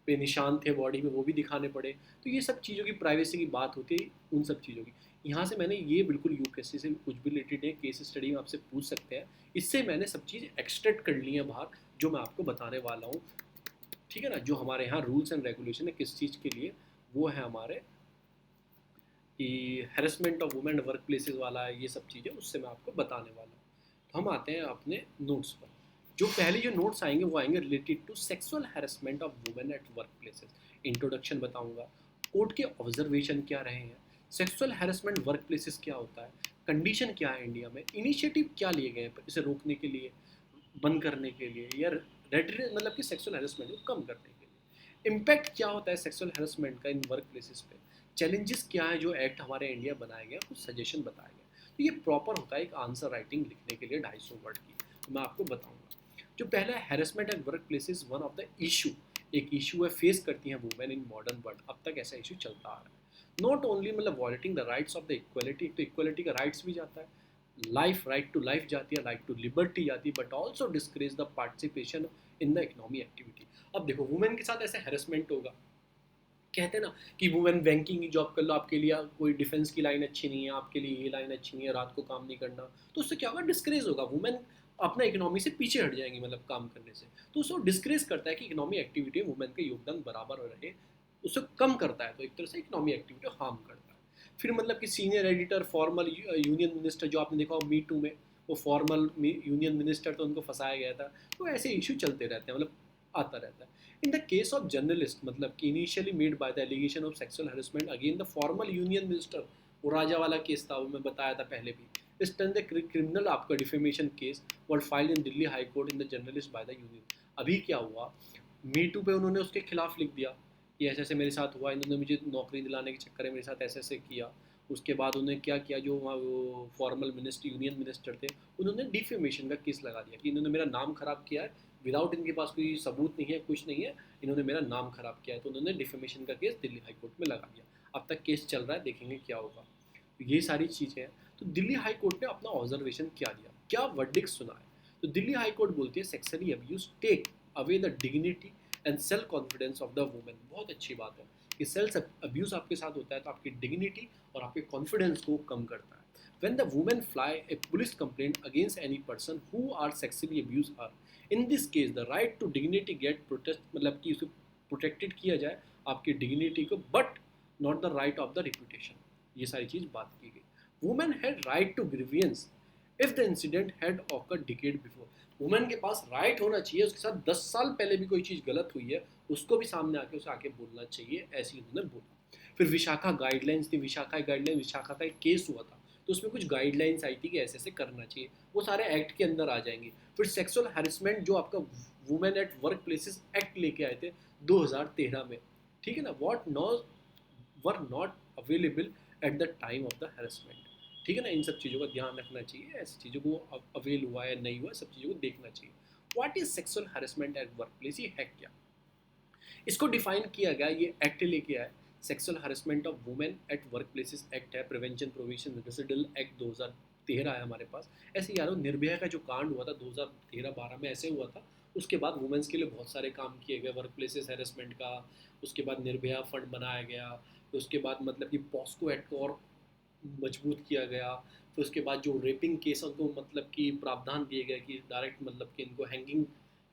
पे निशान थे बॉडी में वो भी दिखाने पड़े। तो ये सब चीज़ों की प्राइवेसी की बात होती है, उन सब चीज़ों की। यहाँ से मैंने ये बिल्कुल यूपीएससी से कुछ भी रिलेटेड है, केस स्टडी में आपसे पूछ सकते हैं, इससे मैंने सब चीज़ एक्सट्रैक्ट कर ली है बाहर, जो मैं आपको बताने वाला हूँ। ठीक है ना, जो हमारे यहाँ रूल्स एंड रेगुलेशन है किस चीज़ के लिए, वो है हमारे कि harassment of women work places वाला है, ये सब चीज़ें उससे मैं आपको बताने वाला हूँ। तो हम आते हैं अपने नोट्स पर। जो पहले जो नोट्स आएंगे वो आएंगे related to sexual harassment of women at workplaces. Introduction बताऊंगा, कोर्ट के ऑब्जर्वेशन क्या रहे हैं, सेक्सुअल हैरेसमेंट वर्क प्लेसेस क्या होता है, कंडीशन क्या है इंडिया में, इनिशिएटिव क्या लिए गए हैं इसे रोकने के लिए, बंद करने के लिए, या मतलब कि सेक्सुअल हैरेसमेंट को कम करने के लिए, इम्पैक्ट क्या होता है सेक्सुअल हैरेसमेंट का इन वर्क प्लेसेस पे, चैलेंजेस क्या है जो एक्ट हमारे इंडिया बनाए गए, कुछ सजेशन बताए गए। तो ये प्रॉपर होता है एक आंसर राइटिंग लिखने के लिए 250 वर्ड की। तो मैं आपको बताऊंगा। जो पहला है harassment at work place is one of the issue, एक इशू है फेस करती हैं वुमेन इन मॉडर्न वर्ल्ड। अब तक ऐसा इशू चलता आ रहा है। नॉट ओनली मतलब violating the rights of the equality, तो इक्वलिटी का राइट्स भी जाता है, लाइफ राइट टू लाइफ जाती है, राइट टू लिबर्टी जाती है, but also discourage the participation in the economy activity. अब देखो वुमेन के साथ ऐसे हैरेसमेंट होगा, कहते हैं ना कि वुमेन बैंकिंग की जॉब कर लो, आपके लिए कोई डिफेंस की लाइन अच्छी नहीं है, आपके लिए ये लाइन अच्छी नहीं है, रात को काम नहीं करना, तो उससे क्या होगा, डिस्करेज होगा, वुमेन अपना इकोनॉमी से पीछे हट जाएंगी, मतलब काम करने से। तो उसको डिस्करेज करता है कि इकोनॉमी एक्टिविटी में वुमेन का योगदान बराबर रहे, उससे कम करता है, तो एक तरह से इकोनॉमी एक्टिविटी हार्म करता है। फिर मतलब कि senior editor, formal union minister, जो आपने देखा हो मी टू में, वो फॉर्मल यूनियन मिनिस्टर, तो उनको फंसाया गया था। तो ऐसे इशू चलते रहते हैं, मतलब आता रहता है। In the case of journalist, मतलब कि initially made by the allegation of sexual harassment against the former union minister, वो राजा वाला केस था, वो मैं बताया था पहले भी। इस टर्न द क्रिमिनल आपका defamation case were filed in Delhi high court in the journalist by the union. अभी क्या हुआ, मी टू पे उन्होंने उसके खिलाफ लिख दिया कि ऐसे ऐसे मेरे साथ हुआ, इन्होंने मुझे नौकरी दिलाने के चक्कर में मेरे साथ ऐसे ऐसे किया। उसके बाद उन्होंने क्या किया, जो वहाँ वो फॉर्मल मिनिस्टर यूनियन मिनिस्टर थे, उन्होंने डिफेमेशन का केस लगा दिया कि इन्होंने मेरा नाम खराब किया है, विदाउट इनके पास कोई सबूत नहीं है, कुछ नहीं है, इन्होंने मेरा नाम खराब किया है। तो उन्होंने डिफेमेशन का केस दिल्ली हाई कोर्ट में लगा दिया। अब तक केस चल रहा है, देखेंगे क्या होगा। तो ये सारी चीज़ें हैं। तो दिल्ली हाई कोर्ट ने अपना ऑब्जर्वेशन क्या दिया, क्या वर्डिक्ट सुना है। तो दिल्ली हाई कोर्ट बोलती है sexually abuse take away the dignity and self confidence of the women. बहुत अच्छी बात है कि सेल्फ अब्यूज आपके साथ होता है तो आपकी डिग्निटी और आपके कॉन्फिडेंस को कम करता है। When the women file a police complaint against any person who are sexually abuse her, in this case the right to dignity get protest, मतलब कि उसे प्रोटेक्टेड किया जाए आपकी डिग्निटी को, but not the right of the reputation. ये सारी चीज़ बात की गई। Women had right to grievance if the incident had occur decade before. Women के पास राइट होना चाहिए, उसके साथ 10 साल पहले भी कोई चीज़ गलत हुई है उसको भी सामने आके उसे आके बोलना चाहिए, ऐसी उन्होंने बोला। फिर विशाखा गाइडलाइंस थी, विशाखा गाइडलाइन, विशाखा का एक केस हुआ था, तो उसमें कुछ गाइडलाइंस आई थी कि ऐसे ऐसे करना चाहिए, वो सारे एक्ट के अंदर आ जाएंगे। फिर सेक्सुअल हैरेसमेंट जो आपका women at work places act लेके आए थे 2013 में, ठीक है ना, व्हाट नॉ were not available at the time of the harassment. ठीक है ना, इन सब चीज़ों का ध्यान रखना चाहिए, ऐसी चीज़ों को अवेल हुआ है नहीं हुआ, सब चीज़ों को देखना चाहिए। What is sexual harassment at work place, ये है क्या, इसको डिफाइन किया गया, ये एक्ट लेके आया, sexual harassment of women at work places act है, प्रिवेंशन प्रोविजन रेसिडल एक्ट 2013 है हमारे पास। ऐसे यारो निर्भया का जो कांड हुआ था 2013-12 में ऐसे हुआ था, उसके बाद वुमेन्स के लिए बहुत सारे काम किए गए वर्क प्लेसेस हैरेसमेंट का। उसके बाद निर्भया फंड बनाया गया, फिर उसके बाद मतलब कि पॉस्को एक्ट को और मजबूत किया गया। फिर उसके बाद जो रेपिंग केस है उनको मतलब कि प्रावधान दिए गए कि डायरेक्ट मतलब कि इनको हैंगिंग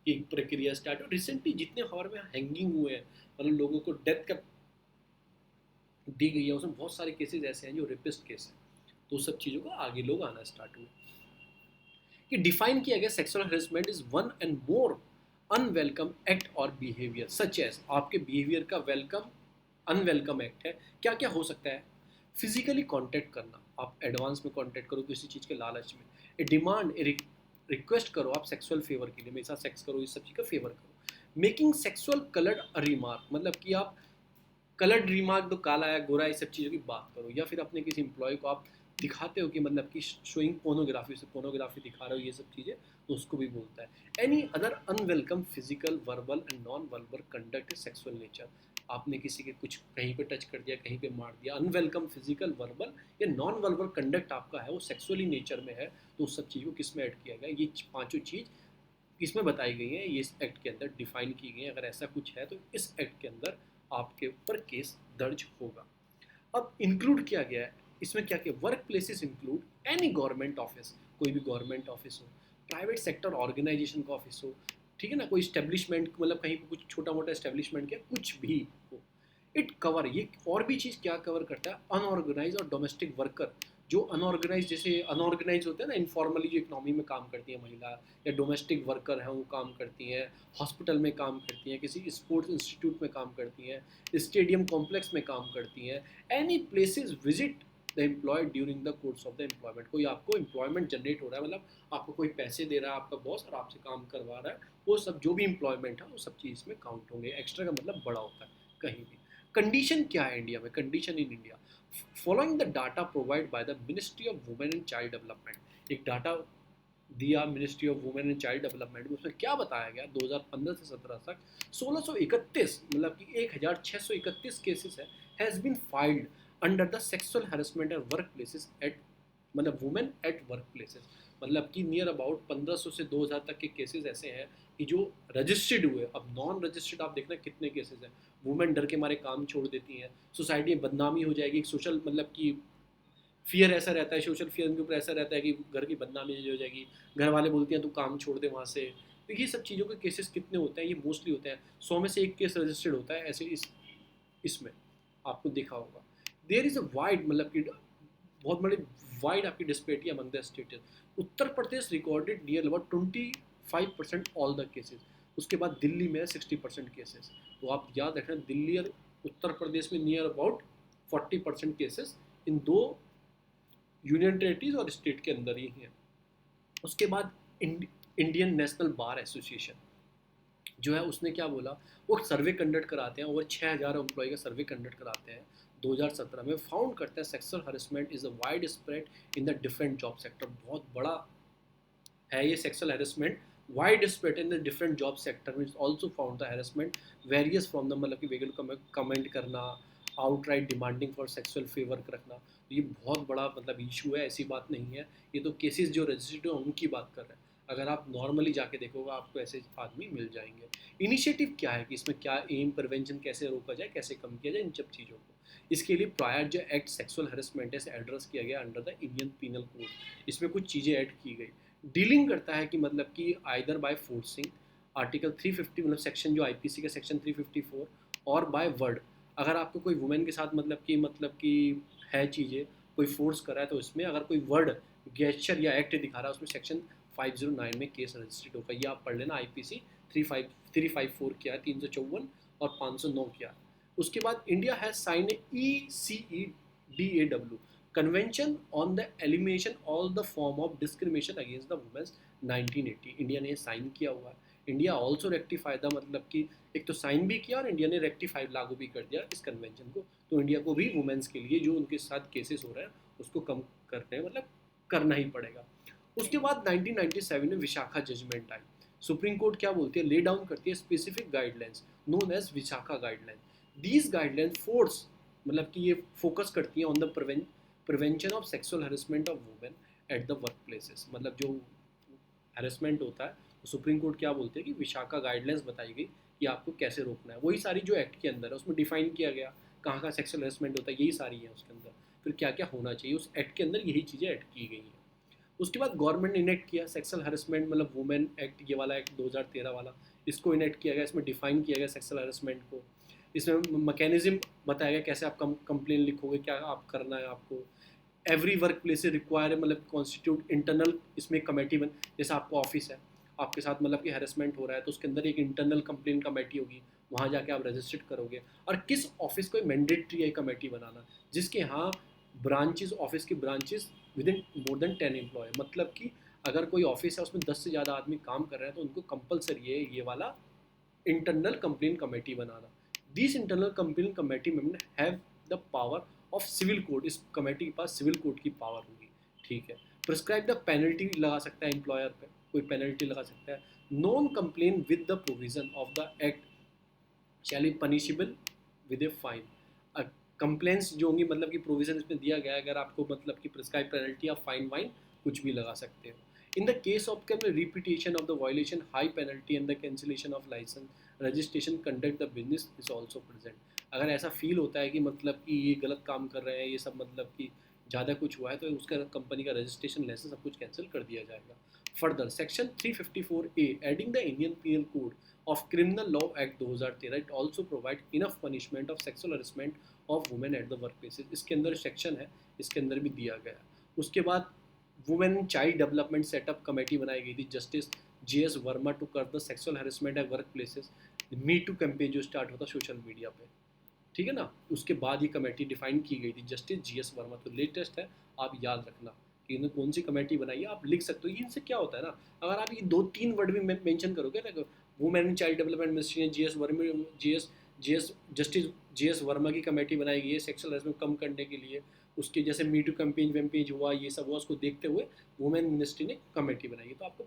की प्रक्रिया स्टार्ट। और रिसेंटली जितने हमारे में हैंगिंग हुए हैं, मतलब लोगों को डेथ का दी गई है, उसमें बहुत सारे केसेस ऐसे हैं जो रेपिस्ट केस हैं। तो उस सब चीज़ों को आगे लोग आना स्टार्ट हुए कि डिफाइन किया गया sexual harassment is one and more unwelcome act और बिहेवियर सच एज, आपके बिहेवियर का वेलकम अनवेलकम एक्ट है। क्या क्या हो सकता है, फिजिकली कांटेक्ट करना, आप एडवांस में कांटेक्ट करो किसी चीज़ के लालच में, ए डिमांड, ए रिक्वेस्ट करो आप सेक्सुअल फेवर के लिए, मेरे साथ सेक्स करो, इस सब चीज़ का फेवर करो। मेकिंग सेक्सुअल कलर्ड रिमार्क, मतलब कि आप कलर्ड रिमार्क, तो काला है गोरा, इस सब चीज़ों की बात करो। या फिर अपने किसी एम्प्लॉय को आप दिखाते हो कि मतलब कि शोइंग पोर्नोग्राफी, से पोर्नोग्राफी दिखा रहे हो, ये सब चीज़ें, तो उसको भी बोलता है। Any other unwelcome physical verbal and non verbal conduct sexual nature, आपने किसी के कुछ कहीं पे टच कर दिया, कहीं पे मार दिया, अनवेलकम फिजिकल वर्बल या नॉन वर्बल कंडक्ट आपका है वो सेक्सुअली नेचर में है, तो उस सब चीज़ को किस में ऐड किया गया, ये पांचों चीज़ इसमें बताई गई हैं, ये इस एक्ट के अंदर डिफाइन की गई है। अगर ऐसा कुछ है तो इस एक्ट के अंदर आपके ऊपर केस दर्ज होगा। अब इंक्लूड किया गया है इसमें, क्या क्या work places include any government office, कोई भी गवर्नमेंट ऑफिस हो, प्राइवेट सेक्टर ऑर्गेनाइजेशन का ऑफिस हो, ठीक है ना, कोई स्टेब्लिशमेंट, मतलब कहीं पर कुछ छोटा मोटा स्टेब्लिशमेंट क्या कुछ भी हो। इट कवर, ये और भी चीज़ क्या कवर करता है, अनऑर्गेनाइज और डोमेस्टिक वर्कर, जो अनऑर्गेनाइज, जैसे अनऑर्गेनाइज होते हैं ना, इनफॉर्मली जो इकोनॉमी में काम करती है महिला, या डोमेस्टिक वर्कर हैं वो काम करती हैं, हॉस्पिटल में काम करती हैं, किसी स्पोर्ट्स इंस्टीट्यूट में काम करती हैं, स्टेडियम कॉम्प्लेक्स में काम करती हैं, any places visit the employ during the course of the employment, कोई आपको एम्प्लॉयमेंट जनरेट हो रहा है, मतलब आपको कोई पैसे दे रहा है आपका बॉस और आपसे काम करवा रहा है, वो सब जो भी एम्प्लॉयमेंट है वो सब चीज़ में काउंट होंगे। एक्स्ट्रा का मतलब बड़ा होता है कहीं भी। कंडीशन क्या है इंडिया में, condition in India, following the data provide by the ministry of women and child development, एक डाटा दिया ministry of women and child development में, उसमें क्या बताया गया, 2015 से 17 तक 1631, मतलब कि 1631 केसेस है has been filed under the sexual harassment at workplaces at, मतलब वुमेन एट वर्क प्लेसेस, मतलब कि नियर अबाउट 1500 से 2000 तक के केसेस ऐसे हैं कि जो रजिस्टर्ड हुए। अब नॉन रजिस्टर्ड आप देखना कितने केसेस हैं, वुमेन डर के मारे काम छोड़ देती हैं, सोसाइटी में बदनामी हो जाएगी, सोशल मतलब कि फियर ऐसा रहता है, सोशल फियर उनके ऊपर ऐसा रहता है कि घर की बदनामी हो जाएगी, घर वाले बोलते हैं तू काम छोड़ दे वहाँ से। तो ये सब चीज़ों के केसेस कितने होते हैं, ये मोस्टली होते हैं 100 में से एक केस रजिस्टर्ड होता है ऐसे इसमें आपको देखा होगा। देयर इज़ अ वाइड, मतलब कि बहुत बड़ी वाइड आपकी disparity among the state. Uttar Pradesh recorded near about 25% all the cases, उसके बाद दिल्ली में 60% केसेस। तो आप याद रखना दिल्ली और उत्तर प्रदेश में नियर अबाउट 40% केसेस इन दो यूनियन टेरिटरीज और स्टेट के अंदर ही है। उसके बाद इंडियन नेशनल बार एसोसिएशन जो है उसने क्या बोला, वो सर्वे कंडक्ट कराते हैं, ओवर 6000 एम्प्लॉय का सर्वे कंडक्ट कराते हैं 2017 में, फाउंड करते हैं sexual harassment is a wide spread in the different job sector, बहुत बड़ा है ये sexual harassment, wide spread in the different job sector में, also found the harassment various from the, मतलब कि वेगल कमेंट करना, outright demanding for sexual favour रखना, तो ये बहुत बड़ा मतलब इशू है, ऐसी बात नहीं है। ये तो केसेस जो रजिस्टर्ड हैं उनकी बात कर रहे हैं, अगर आप नॉर्मली जाके देखोगे आपको ऐसे आदमी मिल जाएंगे। इनिशिएटिव क्या है कि इसमें क्या एम, प्रिवेंशन कैसे रोका जाए, कैसे कम किया जाए इन सब चीज़ों को, इसके लिए प्रायर जो एक्ट सेक्सुअल हैरेसमेंट है इसे एड्रेस किया गया under the Indian penal code, इसमें कुछ चीज़ें ऐड की गई, डीलिंग करता है कि मतलब कि आइदर बाय फोर्सिंग, आर्टिकल 350 मतलब सेक्शन जो आईपीसी का सेक्शन 354, और बाय वर्ड, अगर आपको कोई वुमेन के साथ मतलब कि है चीज़ें, कोई फोर्स कर रहा है तो इसमें अगर कोई वर्ड गेस्चर या एक्ट दिखा रहा है उसमें सेक्शन 509 में केस रजिस्टर्ड होगा। ये आप पढ़ लेना, आईपीसी 354 क्या है, 354 और 509 क्या है। उसके बाद India has sign ECEDAW convention on the elimination all the form of discrimination against the women's 1980, India ने साइन किया हुआ है। इंडिया ऑल्सो रेक्टिफाई द, मतलब कि एक तो साइन भी किया और इंडिया ने रेक्टिफाई लागू भी कर दिया इस कन्वेंशन को, तो इंडिया को भी वुमेन्स के लिए जो उनके साथ केसेस हो रहे हैं उसको कम करने मतलब करना ही पड़ेगा। उसके बाद 1997 में विशाखा जजमेंट आई, सुप्रीम कोर्ट क्या बोलती है, ले डाउन करती है specific guidelines known as Vishakha guideline. These guideline force, मतलब कि ये फोकस करती है on the prevention of sexual harassment of women at the workplaces, मतलब जो हैरेसमेंट होता है तो सुप्रीम कोर्ट क्या बोलते हैं कि विशाखा गाइडलाइंस बताई गई कि आपको कैसे रोकना है, वही सारी जो एक्ट के अंदर है उसमें डिफाइन किया गया कहाँ कहाँ सेक्सुअल हैरेसमेंट होता है, यही सारी है उसके अंदर, फिर क्या क्या होना चाहिए उस एक्ट के अंदर, यही चीज़ें ऐड की गई हैं। उसके बाद गवर्नमेंट ने इनेक्ट किया सेक्सुअल हैरेसमेंट मतलब वुमेन एक्ट, ये वाला एक्ट 2013 वाला, इसको इनेक्ट किया गया, इसमें डिफाइन किया गया सेक्सुअल हैरेसमेंट को, इसमें मैकेनिज्म बताया गया कैसे आप कंप्लेन लिखोगे, क्या आप करना है आपको, एवरी वर्क प्लेस रिक्वायर मतलब कॉन्स्टिट्यूट इंटरनल, इसमें कमेटी बन, जैसे आपका ऑफिस है, आपके साथ मतलब कि हैरेसमेंट हो रहा है तो उसके अंदर एक इंटरनल कंप्लेन कमेटी होगी, वहाँ जाके आप रजिस्टर्ड करोगे। और किस ऑफिस को मैंडेटरी है कमेटी बनाना, जिसके यहाँ ब्रांचेस, ऑफिस की branches within more than 10 employ, मतलब कि अगर कोई ऑफिस है उसमें 10 से ज़्यादा आदमी काम कर रहे हैं तो उनको कंपलसरी है ये वाला इंटरनल कंप्लेंट कमेटी बनाना. This internal complaint committee member have the power of civil code. इस कमेटी के पास सिविल कोड की पावर होगी. ठीक है. प्रिस्क्राइब द पेनल्टी लगा सकता है एम्प्लॉयर पे, कोई पेनल्टी लगा सकता है. Non complain with the provision of the act shall be punishable with a fine. Complaints जो होंगी मतलब कि प्रोविजन इसमें दिया गया है, अगर आपको मतलब कि प्रिस्क्राइब पेनल्टी या फाइन वाइन कुछ भी लगा सकते हो. In the case of repetition of the violation, high penalty and the cancellation of license, registration, conduct the business is also present. अगर ऐसा फील होता है कि मतलब कि ये गलत काम कर रहे हैं, ये सब मतलब कि ज़्यादा कुछ हुआ है, तो उसका कंपनी का रजिस्ट्रेशन लाइसेंस सब कुछ कैंसिल कर दिया जाएगा. Further section 354A adding the Indian penal code of criminal law act 2013 it also provide enough punishment of sexual harassment of women at the workplaces. इसके अंदर सेक्शन है, इसके अंदर भी दिया गया. उसके बाद women child development setup committee बनाई गई थी जस्टिस GS वर्मा टू कर the sexual harassment at workplaces. Me too campaign जो स्टार्ट होता सोशल मीडिया पे, ठीक है ना, उसके बाद ये कमेटी डिफाइन की गई थी जस्टिस GS वर्मा. तो लेटेस्ट है, आप याद रखना कि इन्होंने कौन सी कमेटी बनाई है, आप लिख सकते हो. इनसे क्या होता है ना, अगर आप ये 2-3 वर्ड भी मेंशन करोगे ना, women and child development ministry GS Verma justice GS Verma की कमेटी बनाई गई है सेक्सुअल हैरेसमेंट कम करने के लिए. उसके जैसे मी टू कैंपेन वेम्पेज हुआ, ये सब हुआ, उसको देखते हुए वुमेन मिनिस्ट्री ने कमेटी बनाई है. तो आपको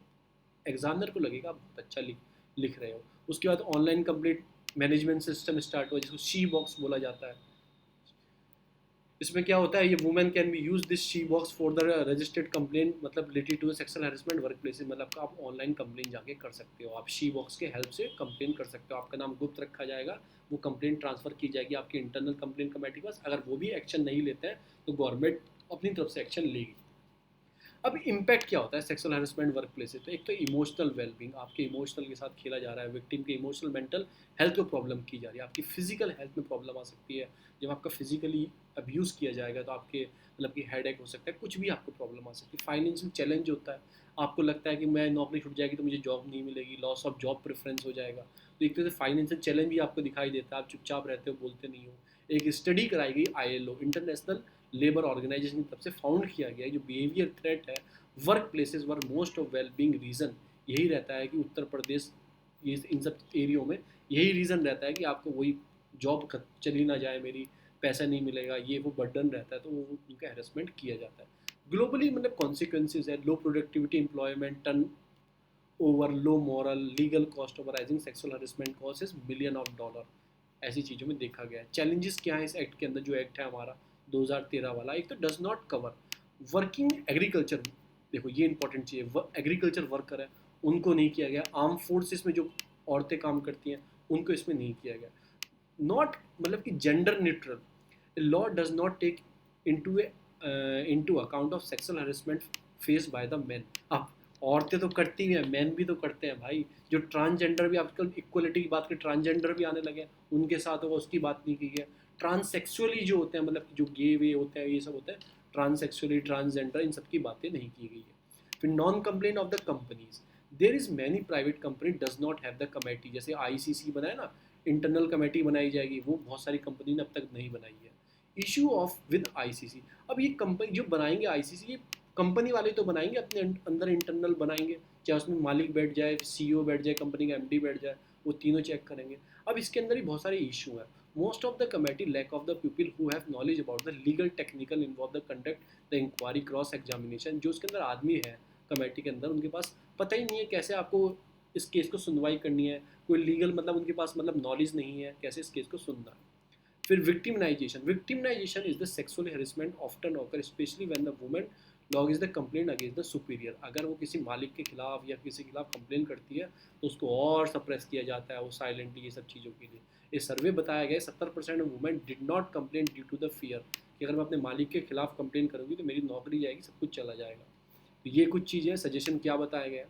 एग्जामिनर को लगेगा आप बहुत अच्छा लिख रहे हो. उसके बाद online complete management system start हुआ जिसको शी बॉक्स बोला जाता है. इसमें क्या होता है, ये women can be use this she box for the registered complaint मतलब related to sexual harassment work place. मतलब आप ऑनलाइन कंप्लेंट जाके कर सकते हो, आप शी बॉक्स के हेल्प से कंप्लेन कर सकते हो. आपका नाम गुप्त रखा जाएगा, वो कंप्लेंट ट्रांसफर की जाएगी आपकी इंटरनल कंप्लेंट कमेटी के पास. अगर वो भी एक्शन नहीं लेते हैं तो गवर्नमेंट अपनी तरफ से एक्शन लेगी. अब इम्पैक्ट क्या होता है सेक्सुअल हैरेसमेंट वर्क प्लेस से? तो एक तो इमोशनल वेलबींग, आपके इमोशनल के साथ खेला जा रहा है, विक्टिम के इमोशनल मेंटल हेल्थ को प्रॉब्लम की जा रही है. आपकी फिजिकल हेल्थ में प्रॉब्लम आ सकती है. जब आपका फिजिकली अब्यूज़ किया जाएगा तो आपके मतलब कि हेडेक हो सकता है, कुछ भी आपको प्रॉब्लम आ सकती है. फाइनेंशियल चैलेंज होता है, आपको लगता है कि मैं नौकरी छूट जाएगी तो मुझे जॉब नहीं मिलेगी, लॉस ऑफ जॉब प्रेफरेंस हो जाएगा. तो एक तरह से फाइनेंशियल चैलेंज भी आपको दिखाई देता है, आप चुपचाप रहते हो, बोलते नहीं हो. एक स्टडी कराई गई ILO इंटरनेशनल लेबर ऑर्गेनाइजेशन की तरफ से फाउंड किया गया है जो बिहेवियर थ्रेट है work places were most of well being reason यही रहता है कि उत्तर प्रदेश ये इन सब एरियो में यही रीज़न रहता है कि आपको वही जॉब चली ना जाए मेरी, पैसा नहीं मिलेगा, ये वो बर्डन रहता है, तो वो उनका हैरेसमेंट किया जाता है. ग्लोबली मतलब कॉन्सिक्वेंसेज है, लो productivity employment turn over, low moral, legal cost of rising sexual harassment causes $1 billion. ऐसी चीज़ों में देखा गया है. चैलेंजेस क्या है इस एक्ट के अंदर, जो एक्ट है हमारा 2013 वाला, एक तो does not cover working agriculture. देखो ये इंपॉर्टेंट चीज़ है, एग्रीकल्चर वर्कर है उनको नहीं किया गया. आर्म फोर्सेस में जो औरतें काम करती हैं उनको इसमें नहीं किया गया. नॉट मतलब कि gender neutral, law does not take into account of sexual harassment face by the men. अब औरतें तो करती हैं, मैन भी तो करते हैं भाई. जो ट्रांसजेंडर भी आजकल इक्वलिटी की बात करें, ट्रांसजेंडर भी आने लगे हैं, उनके साथ होगा उसकी बात नहीं की है. ट्रांससेक्सुअली जो होते हैं मतलब जो गे वे होते हैं, ये सब होते हैं, ट्रांससेक्सुअली ट्रांसजेंडर, इन सब की बातें नहीं की गई है. फिर non complaint of the companies, there is many private company does not have the committee. जैसे ICC बनाए ना, इंटरनल कमेटी बनाई जाएगी, वो बहुत सारी कंपनी ने अब तक नहीं बनाई है. इशू ऑफ विद ICC, अब ये कंपनी जो बनाएंगे ICC, ये कंपनी वाले तो बनाएंगे अपने अंदर इंटरनल बनाएंगे, चाहे उसमें मालिक बैठ जाए, CEO बैठ जाए, कंपनी का MD बैठ जाए, वो तीनों चेक करेंगे. अब इसके अंदर ही बहुत सारे इशू हैं. Most of the committee lack of the people who have knowledge about the legal technical involve the conduct the inquiry cross examination. जो उसके अंदर आदमी है कमेटी के अंदर, उनके पास पता ही नहीं है कैसे आपको इस केस को सुनवाई करनी है, कोई लीगल मतलब उनके पास मतलब नॉलेज नहीं है कैसे इस केस को सुनना है. फिर victimisation is the sexual harassment often occur specially when the woman log is the complaint against the superior. अगर वो किसी मालिक के खिलाफ या किसी के खिलाफ कंप्लेंट करती है तो उसको और सप्रेस किया जाता है, वो साइलेंटली, ये सब चीज़ों के लिए. ये सर्वे बताया गया है 70% of women did not complain due to the fear कि अगर मैं अपने मालिक के खिलाफ कंप्लेंट करूँगी तो मेरी नौकरी जाएगी, सब कुछ चला जाएगा. तो ये कुछ चीज़ें सजेशन क्या बताया गया.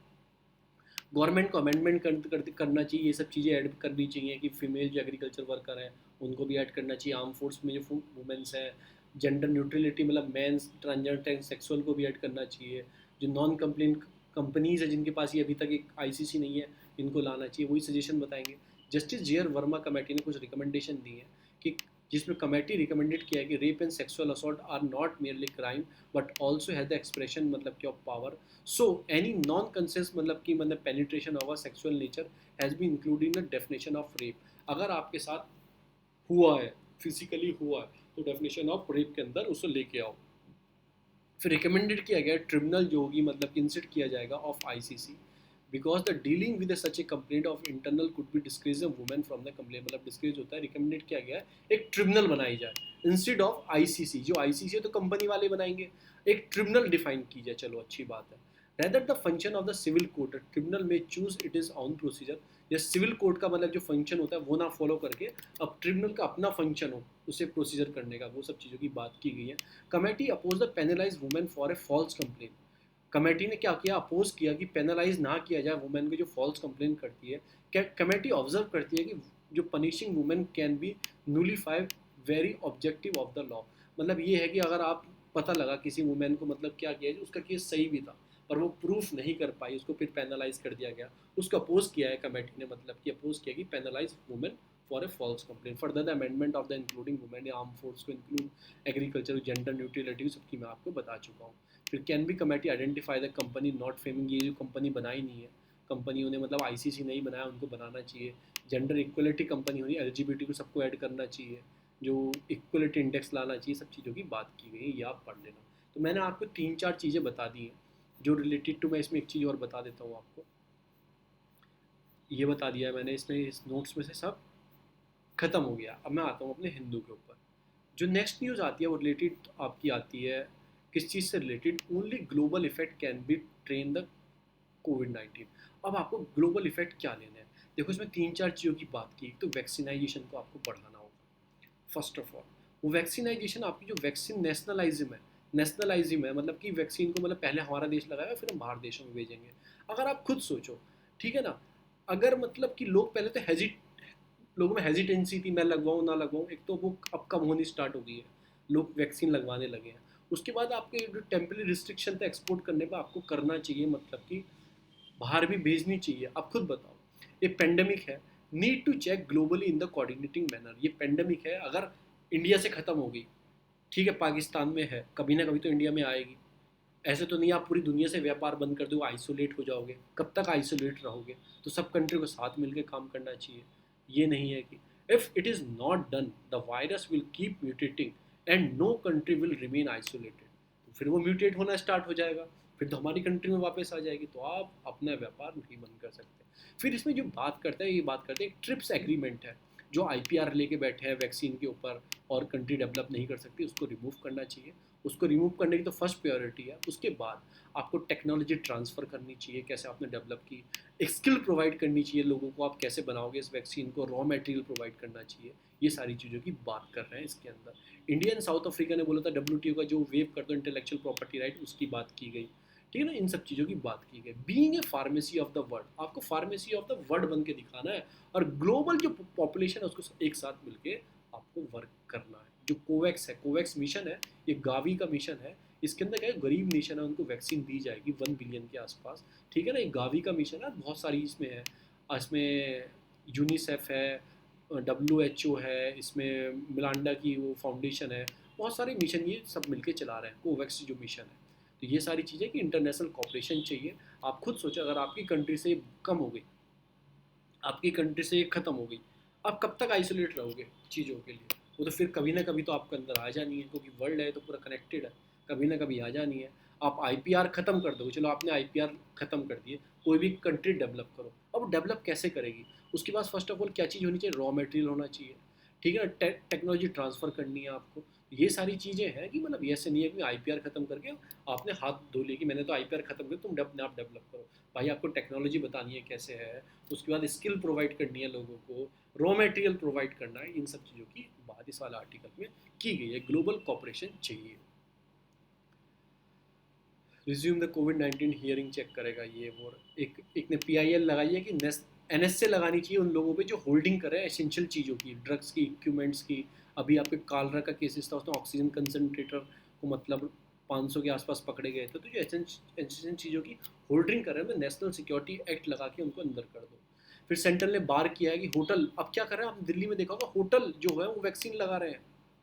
गवर्नमेंट को अमेंडमेंट करना चाहिए, ये सब चीज़ें ऐड करनी चाहिए कि फीमेल जो एग्रीकल्चर वर्कर हैं उनको भी ऐड करना चाहिए. आर्म फोर्स में जो वुमेंस हैं, जेंडर न्यूट्रलिटी मतलब मेंस, ट्रांसजेंडर, सेक्सुअल को भी ऐड करना चाहिए. जो नॉन कंप्लेंट कंपनीज है जिनके पास ये अभी तक एक ICC नहीं है, इनको लाना चाहिए. वही सजेशन बताएंगे. जस्टिस JR वर्मा कमेटी ने कुछ रिकमेंडेशन दी है कि जिसमें कमेटी रिकमेंडेड किया है कि rape and sexual assault are not merely crime but also has the expression मतलब कि of power. So any non consensus मतलब कि मतलब penetration of a sexual nature has been included in the definition of rape. अगर आपके साथ हुआ है, फिजिकली हुआ है, तो डेफिनेशन ऑफ रेप के अंदर उसे लेके आओ. फिर रिकमेंडेड किया गया ट्रिब्यूनल जो होगी मतलब कि इंसिट किया जाएगा of ICC because the dealing with such A complaint of internal could be discourage a women from the complaint. मतलब डिस्करेज होता है. रिकमेंडेड किया गया है एक ट्रिब्यूनल बनाई जाए इंस्टेड ऑफ आईसीसी. जो आईसीसी है तो कंपनी वाले बनाएंगे, एक ट्रिब्यूनल डिफाइन की जाए. चलो अच्छी बात है. rather the function of the civil court, tribunal में choose it is on procedure. या सिविल कोर्ट का मतलब जो फंक्शन होता है वो ना फॉलो करके अब ट्रिब्यूनल का अपना फंक्शन हो उसे प्रोसीजर करने का, वो सब चीज़ों की बात की गई है. Committee oppose the penalise women for a false complaint. Committee ने क्या किया, अपोज किया कि पेनलाइज ना किया जाए वुमेन को जो फॉल्स कंप्लेंट करती है. कमेटी ऑब्जर्व करती है कि जो punishing women can be nullify very objective of the law. मतलब ये है कि अगर आप पता लगा किसी वुमेन को मतलब क्या किया उसका केस सही भी था पर वो प्रूफ नहीं कर पाई, उसको फिर पेनलाइज कर दिया गया, उसको अपोज किया है कमेटी ने. मतलब कि अपोज किया कि penalise women for a false complaint. Further the amendment of the including women या आर्म फोर्स को इंक्लूड एग्रीकल्चर जेंडर न्यूट्रलिटी सबकी मैं आपको बता चुका हूँ. फिर can be committee identify the company not फेमिंग. ये जो कंपनी बनाई नहीं है, कंपनियों ने मतलब आईसीसी नहीं बनाया, उनको बनाना चाहिए. जेंडर इक्वलिटी कंपनी होनी, एलजीबीटी को सबको ऐड करना चाहिए, जो इक्वलिटी इंडेक्स लाना चाहिए, सब चीज़ों की बात की गई है, ये आप पढ़ लेना. तो मैंने आपको 3-4 चीज़ें बता दी हैं जो रिलेटेड टू. मैं इसमें एक चीज़ और बता देता हूँ आपको. ये बता दिया है मैंने इसमें, इस नोट्स में से सब खत्म हो गया. अब मैं आता हूँ अपने हिंदू के ऊपर. जो नेक्स्ट न्यूज़ आती है वो रिलेटेड आपकी आती है किस चीज़ से related, only global effect can be train the कोविड-19. अब आपको ग्लोबल इफेक्ट क्या लेना है. देखो इसमें 3-4 चीज़ों की बात की. तो वैक्सीनाइजेशन को आपको बढ़ाना होगा फर्स्ट ऑफ ऑल. वो वैक्सीनाइजेशन आपकी जो वैक्सीन नेशनलाइज्म है मतलब कि वैक्सीन को मतलब पहले हमारा देश लगाएगा फिर हम बाहर देशों में भेजेंगे. अगर आप खुद सोचो, ठीक है ना, अगर मतलब कि लोग पहले तो लोगों में हेजिटेंसी थी, मैं लगवाऊँ ना लगवाऊँ, एक तो वो अब कम होनी स्टार्ट हो गई है, लोग वैक्सीन लगवाने लगे हैं. उसके बाद आपके जो टेम्पररी रिस्ट्रिक्शन था एक्सपोर्ट करने पर आपको करना चाहिए, मतलब कि बाहर भी भेजनी चाहिए. आप खुद बताओ, ये पेंडेमिक है, need to check globally in the coordinating manner. ये पेंडेमिक है, अगर इंडिया से ख़त्म हो गई, ठीक है, पाकिस्तान में है, कभी ना कभी तो इंडिया में आएगी. ऐसे तो नहीं आप पूरी दुनिया से व्यापार बंद कर दो, आइसोलेट हो जाओगे. कब तक आइसोलेट रहोगे. तो सब कंट्री को साथ मिलकर काम करना चाहिए. ये नहीं है कि if it is not done the virus will keep mutating and no country will remain isolated. तो फिर वो म्यूटेट होना स्टार्ट हो जाएगा, फिर तो हमारी कंट्री में वापस आ जाएगी. तो आप अपना व्यापार नहीं बंद कर सकते. फिर इसमें जो बात करते हैं, ये बात करते हैं ट्रिप्स एग्रीमेंट है, जो आईपीआर लेके बैठे हैं वैक्सीन के ऊपर और कंट्री डेवलप नहीं कर सकती, उसको रिमूव करना चाहिए. उसको रिमूव करने की तो फर्स्ट प्रायोरिटी है. उसके बाद आपको टेक्नोलॉजी ट्रांसफ़र करनी चाहिए, कैसे आपने डेवलप की, एक स्किल प्रोवाइड करनी चाहिए लोगों को, आप कैसे बनाओगे इस वैक्सीन को, रॉ मटेरियल प्रोवाइड करना चाहिए. ये सारी चीज़ों की बात कर रहे हैं इसके अंदर. इंडिया एंड साउथ अफ्रीका ने बोला था डब्ल्यूटीओ का जो वेव कर दो इंटेलेक्चुअल प्रॉपर्टी राइट, उसकी बात की गई. ठीक है ना, इन सब चीज़ों की बात की गई. Being a pharmacy of the world, आपको फार्मेसी ऑफ द वर्ल्ड बन के दिखाना है और ग्लोबल जो पॉपुलेशन है उसको एक साथ मिलके आपको वर्क करना है. जो कोवैक्स है, कोवैक्स मिशन है, ये गावी का मिशन है. इसके अंदर क्या है, गरीब नेशन है उनको वैक्सीन दी जाएगी 1 बिलियन के आसपास. ठीक है ना, ये गावी का मिशन है, बहुत सारी इसमें है. इसमें यूनिसेफ है, WHO है, इसमें मिलांडा की वो फाउंडेशन है, बहुत सारे मिशन ये सब मिलके चला रहे हैं कोवैक्स जो मिशन है. तो ये सारी चीज़ें कि इंटरनेशनल कॉपरेशन चाहिए. आप खुद सोचो, अगर आपकी कंट्री से कम हो गई, आपकी कंट्री से ख़त्म हो गई, आप कब तक आइसोलेट रहोगे चीज़ों के लिए. वो तो फिर कभी ना कभी तो आपके अंदर आ जानी है, क्योंकि वर्ल्ड है तो पूरा कनेक्टेड है, कभी ना कभी आ जानी है. आप आईपीआर ख़त्म कर दोगे, चलो आपने आईपीआर ख़त्म कर दिए, कोई भी कंट्री डेवलप करो. अब डेवलप कैसे करेगी, उसके पास फर्स्ट ऑफ ऑल क्या चीज़ होनी चाहिए, रॉ मटेरियल होना चाहिए. ठीक है ना, टेक्नोलॉजी ट्रांसफ़र करनी है आपको. ये सारी चीज़ें हैं कि मतलब ऐसे नहीं है कि आईपीआर ख़त्म करके आपने हाथ धो लिए कि मैंने तो आईपीआर ख़त्म कर, तुम अपने आप डेवलप करो. भाई आपको टेक्नोलॉजी बतानी है कैसे है, उसके बाद स्किल प्रोवाइड करनी है लोगों को, रॉ मटेरियल प्रोवाइड करना है. इन सब चीज़ों की बात इस वाले आर्टिकल में की गई है. ग्लोबल कॉपरेशन चाहिए. रिज्यूम द कोविड-19 हियरिंग चेक करेगा ये वो. एक ने PIL लगाई है कि NSA लगानी चाहिए उन लोगों पे जो होल्डिंग कर रहे हैं एसेंशियल चीज़ों की, ड्रग्स की, इक्विपमेंट्स की. अभी आपके कालरा का केसेस था, उसमें ऑक्सीजन कंसनट्रेटर को मतलब 500 के आसपास पकड़े गए थे. तो जो एसेंशियल चीज़ों की होल्डिंग कर रहे हैं, नेशनल सिक्योरिटी एक्ट लगा के उनको अंदर कर दो. फिर सेंट्रल ने बार किया है कि होटल, अब क्या कर रहे हैं, आपने दिल्ली में देखा होगा होटल जो है वो वैक्सीन लगा रहे हैं।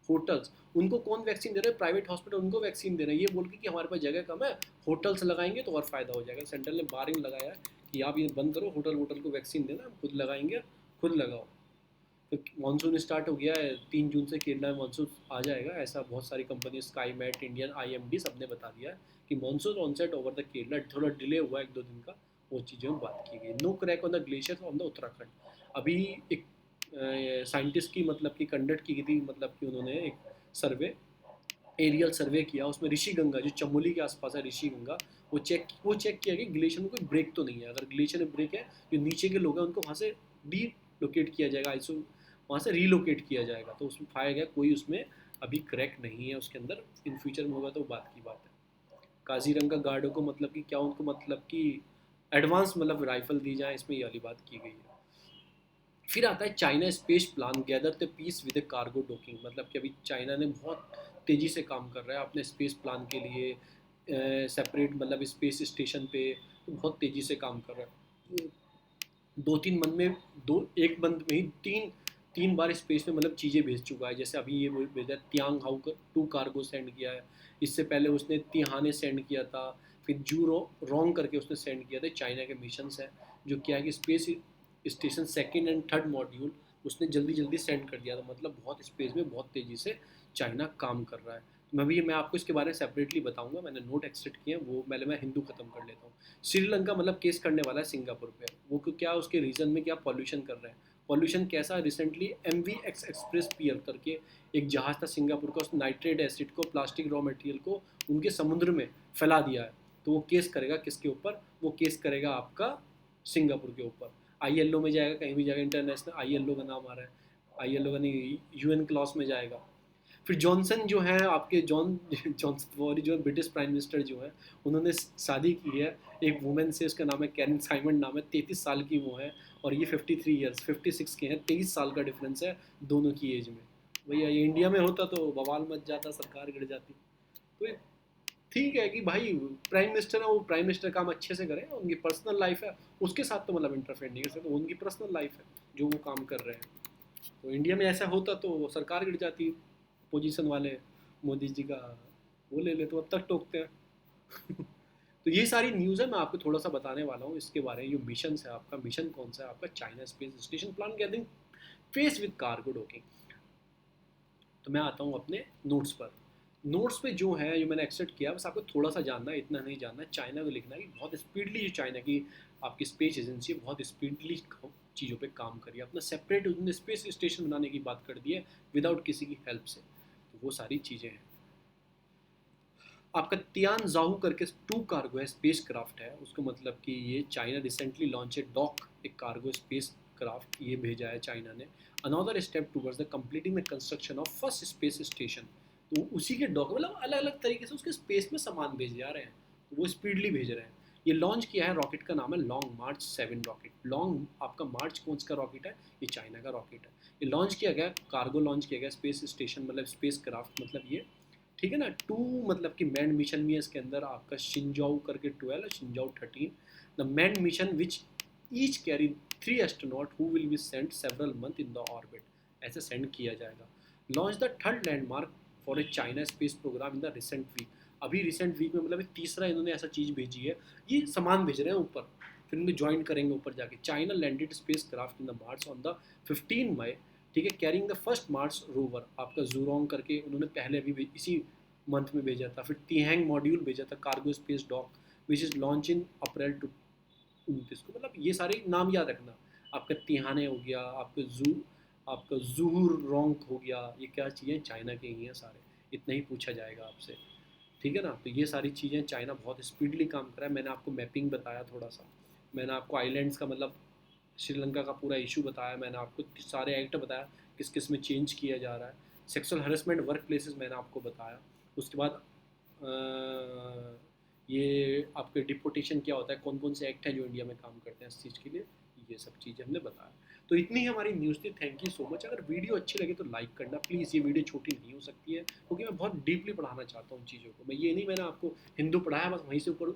होटल्स, उनको कौन वैक्सीन दे रहे हैं, प्राइवेट हॉस्पिटल उनको वैक्सीन दे रहे हैं, ये बोल के कि हमारे पास जगह कम है, होटल्स लगाएंगे तो और फायदा हो जाएगा। सेंट्रल ने बारिंग लगाया है कि आप ये बंद करो, होटल वोटल को वैक्सीन देना, हम खुद लगाएंगे, खुद लगाओ। तो मानसून स्टार्ट हो गया है, 3 जून से केरला में मानसून आ जाएगा, ऐसा बहुत सारी company, Skymet, Indian IMD सबने बता दिया है कि monsoon onset over the Kerala, थोड़ा डिले हुआ है 1-2 दिन का, वो चीज़ें में बात की गई। No crack on the glacier on the Uttarakhand, अभी एक साइंटिस्ट की मतलब कि कंडक्ट की गई थी, मतलब कि उन्होंने एक सर्वे, एरियल सर्वे किया, उसमें ऋषि गंगा जो चमोली के आसपास है, ऋषि गंगा, वो चेक किया कि ग्लेशियर में कोई ब्रेक तो नहीं है, अगर ग्लेशियर में ब्रेक है, जो नीचे के लोग हैं उनको वहाँ से डी लोकेट किया जाएगा, आइसो वहाँ से रीलोकेट किया जाएगा। तो उसमें पाया गया कोई उसमें अभी क्रैक नहीं है उसके अंदर, इन फ्यूचर में होगा तो बात की बात है। काजीरंगा गार्डों को मतलब कि क्या, उनको मतलब कि एडवांस मतलब राइफल दी जाए, इसमें ये वाली बात की गई है। फिर आता है China space plan gather the peace with cargo docking, मतलब कि अभी चाइना ने बहुत तेज़ी से काम कर रहा है अपने स्पेस प्लान के लिए, सेपरेट मतलब स्पेस स्टेशन पे तो बहुत तेज़ी से काम कर रहा है। 2-3 मंथ में, दो एक मंथ में ही तीन तीन बार स्पेस में मतलब चीज़ें भेज चुका है। जैसे अभी ये भेजा तियांग हाउ 2 कार्गो सेंड किया है, इससे पहले उसने तिहाने सेंड किया था, फिर जू रोंग करके उसने सेंड किया था। चाइना के मिशंस है जो क्या है कि space station second and third module उसने जल्दी जल्दी सेंड कर दिया था, मतलब बहुत स्पेस में बहुत तेज़ी से चाइना काम कर रहा है। तो मैं आपको इसके बारे में सेपरेटली बताऊंगा, मैंने नोट एक्सट्रैक्ट किए हैं, वो पहले मैं हिंदू खत्म कर लेता हूँ। श्रीलंका मतलब केस करने वाला है सिंगापुर पे, वो क्या उसके रीजन में क्या पॉल्यूशन कर रहे हैं, पॉल्यूशन कैसा, रिसेंटली MVX एक्सप्रेस पियर करके एक जहाज था सिंगापुर का, उस नाइट्रेट एसिड को, प्लास्टिक रॉ मटेरियल को उनके समुद्र में फैला दिया है। तो वो केस करेगा किसके ऊपर, वो केस करेगा आपका सिंगापुर के ऊपर। ILO में जाएगा, कहीं भी जाएगा, इंटरनेशनल ILO का नाम आ रहा है, ILO का नहीं, UN क्लॉस में जाएगा। फिर जॉनसन जो है आपके जॉनसन जो है ब्रिटिश प्राइम मिनिस्टर जो है, उन्होंने शादी की है एक वुमेन से, उसका नाम है कैरन साइमन नाम है, 33 साल की वो है, और ये 53 ईयर्स 56 के हैं, 23 साल का डिफरेंस है दोनों की एज में। भैया ये इंडिया में होता तो बवाल मच जाता, सरकार गिर जाती। तो ये ठीक है कि भाई प्राइम मिनिस्टर है, वो प्राइम मिनिस्टर काम अच्छे से करे, उनकी पर्सनल लाइफ है, उसके साथ तो मतलब इंटरफेयर नहीं कर सकते, उनकी पर्सनल लाइफ है जो वो काम कर रहे हैं। तो इंडिया में ऐसा होता तो सरकार गिर जाती, पोजीशन वाले मोदी जी का वो ले ले तो अब तक टोकते हैं। तो ये सारी न्यूज़ है, मैं आपको थोड़ा सा बताने वाला हूँ इसके बारे में। जो मिशन है आपका, मिशन कौन सा है आपका, China space station plan gathering face with cargo docking. तो मैं आता हूँ अपने नोट्स पर। नोट्स पे जो है जो मैंने एक्सेप्ट किया, बस आपको थोड़ा सा जानना है, इतना नहीं जानना है। चाइना को लिखना है कि बहुत स्पीडली जो चाइना की आपकी स्पेस एजेंसी बहुत स्पीडली चीज़ों पे काम करी है, अपना सेपरेट उन्होंने स्पेस स्टेशन बनाने की बात कर दी है विदाउट किसी की हेल्प से। तो वो सारी चीज़ें हैं। आपका तियान जाहू करके 2 कार्गो है, स्पेस क्राफ्ट है उसको, मतलब कि ये चाइना रिसेंटली लॉन्च है डॉक, एक कार्गो स्पेस क्राफ्ट ये भेजा है चाइना ने। Another step towards the completing the construction of first space station. तो उसी के डॉक मतलब अलग अलग तरीके से उसके स्पेस में सामान भेजे जा रहे हैं, तो वो स्पीडली भेज रहे हैं। ये लॉन्च किया है, रॉकेट का नाम है लॉन्ग मार्च 7 रॉकेट। लॉन्ग आपका मार्च कौन सा रॉकेट है, ये चाइना का रॉकेट है। ये लॉन्च किया गया, कार्गो लॉन्च किया गया, स्पेस स्टेशन मतलब स्पेस क्राफ्ट मतलब ये, ठीक है ना। 2 मतलब कि मैन मिशन भी है इसके अंदर, आपका शिंजाओ करके 12 और Shenzhou 13। The man mission which each carry 3 astronaut who will be sent several month in the orbit, ऐसे सेंड किया जाएगा। Launch the third landmark for a China space programme in the recent week. अभी recent week में मतलब तीसरा इन्होंने ऐसा चीज़ भेजी है, ये सामान भेज रहे हैं ऊपर, फिर उनको ज्वाइन करेंगे ऊपर जाके। China landed space craft in the march on the 15 मई, ठीक है, carrying the first Mars rover, आपका जूरोंग करके उन्होंने पहले अभी इसी मंथ में भेजा था। फिर तिहैंग मॉड्यूल भेजा था, cargo space dock which is launch in April 29 को। मतलब ये सारे नाम याद रखना, आपका तिहाने हो गया, आपका जूर रोंग हो गया, ये क्या चीज़ें चाइना के ही हैं सारे, इतना ही पूछा जाएगा आपसे, ठीक है ना। तो ये सारी चीज़ें चाइना बहुत स्पीडली काम कर रहा है। मैंने आपको मैपिंग बताया थोड़ा सा, मैंने आपको आइलैंड्स का मतलब श्रीलंका का पूरा इशू बताया, मैंने आपको सारे एक्ट बताया किस किस में चेंज किया जा रहा है। सेक्सुअल हरेसमेंट वर्क प्लेसेस मैंने आपको बताया। उसके बाद ये आपके डिपोटेशन क्या होता है, कौन कौन से एक्ट हैं जो इंडिया में काम करते हैं इस चीज़ के लिए, ये सब चीज़ें हमने बताया। तो इतनी ही हमारी न्यूज़ थी, थैंक यू सो मच। अगर वीडियो अच्छी लगे तो लाइक करना प्लीज़, ये वीडियो छोटी नहीं हो सकती है क्योंकि मैं बहुत डीपली पढ़ाना चाहता हूँ चीज़ों को। मैं ये नहीं, मैंने आपको हिंदू पढ़ाया बस वहीं से ऊपर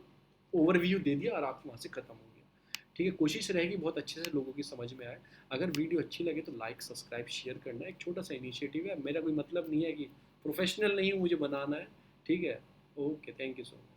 ओवरव्यू दे दिया और आप वहाँ से ख़त्म हो गया। ठीक है, कोशिश रहेगी बहुत अच्छे से लोगों की समझ में आए। अगर वीडियो अच्छी लगे तो लाइक सब्सक्राइब शेयर करना, एक छोटा सा इनिशिएटिव है, मेरा कोई मतलब नहीं है कि प्रोफेशनल नहीं हूँ, मुझे बनाना है। ठीक है, okay, thank you so much.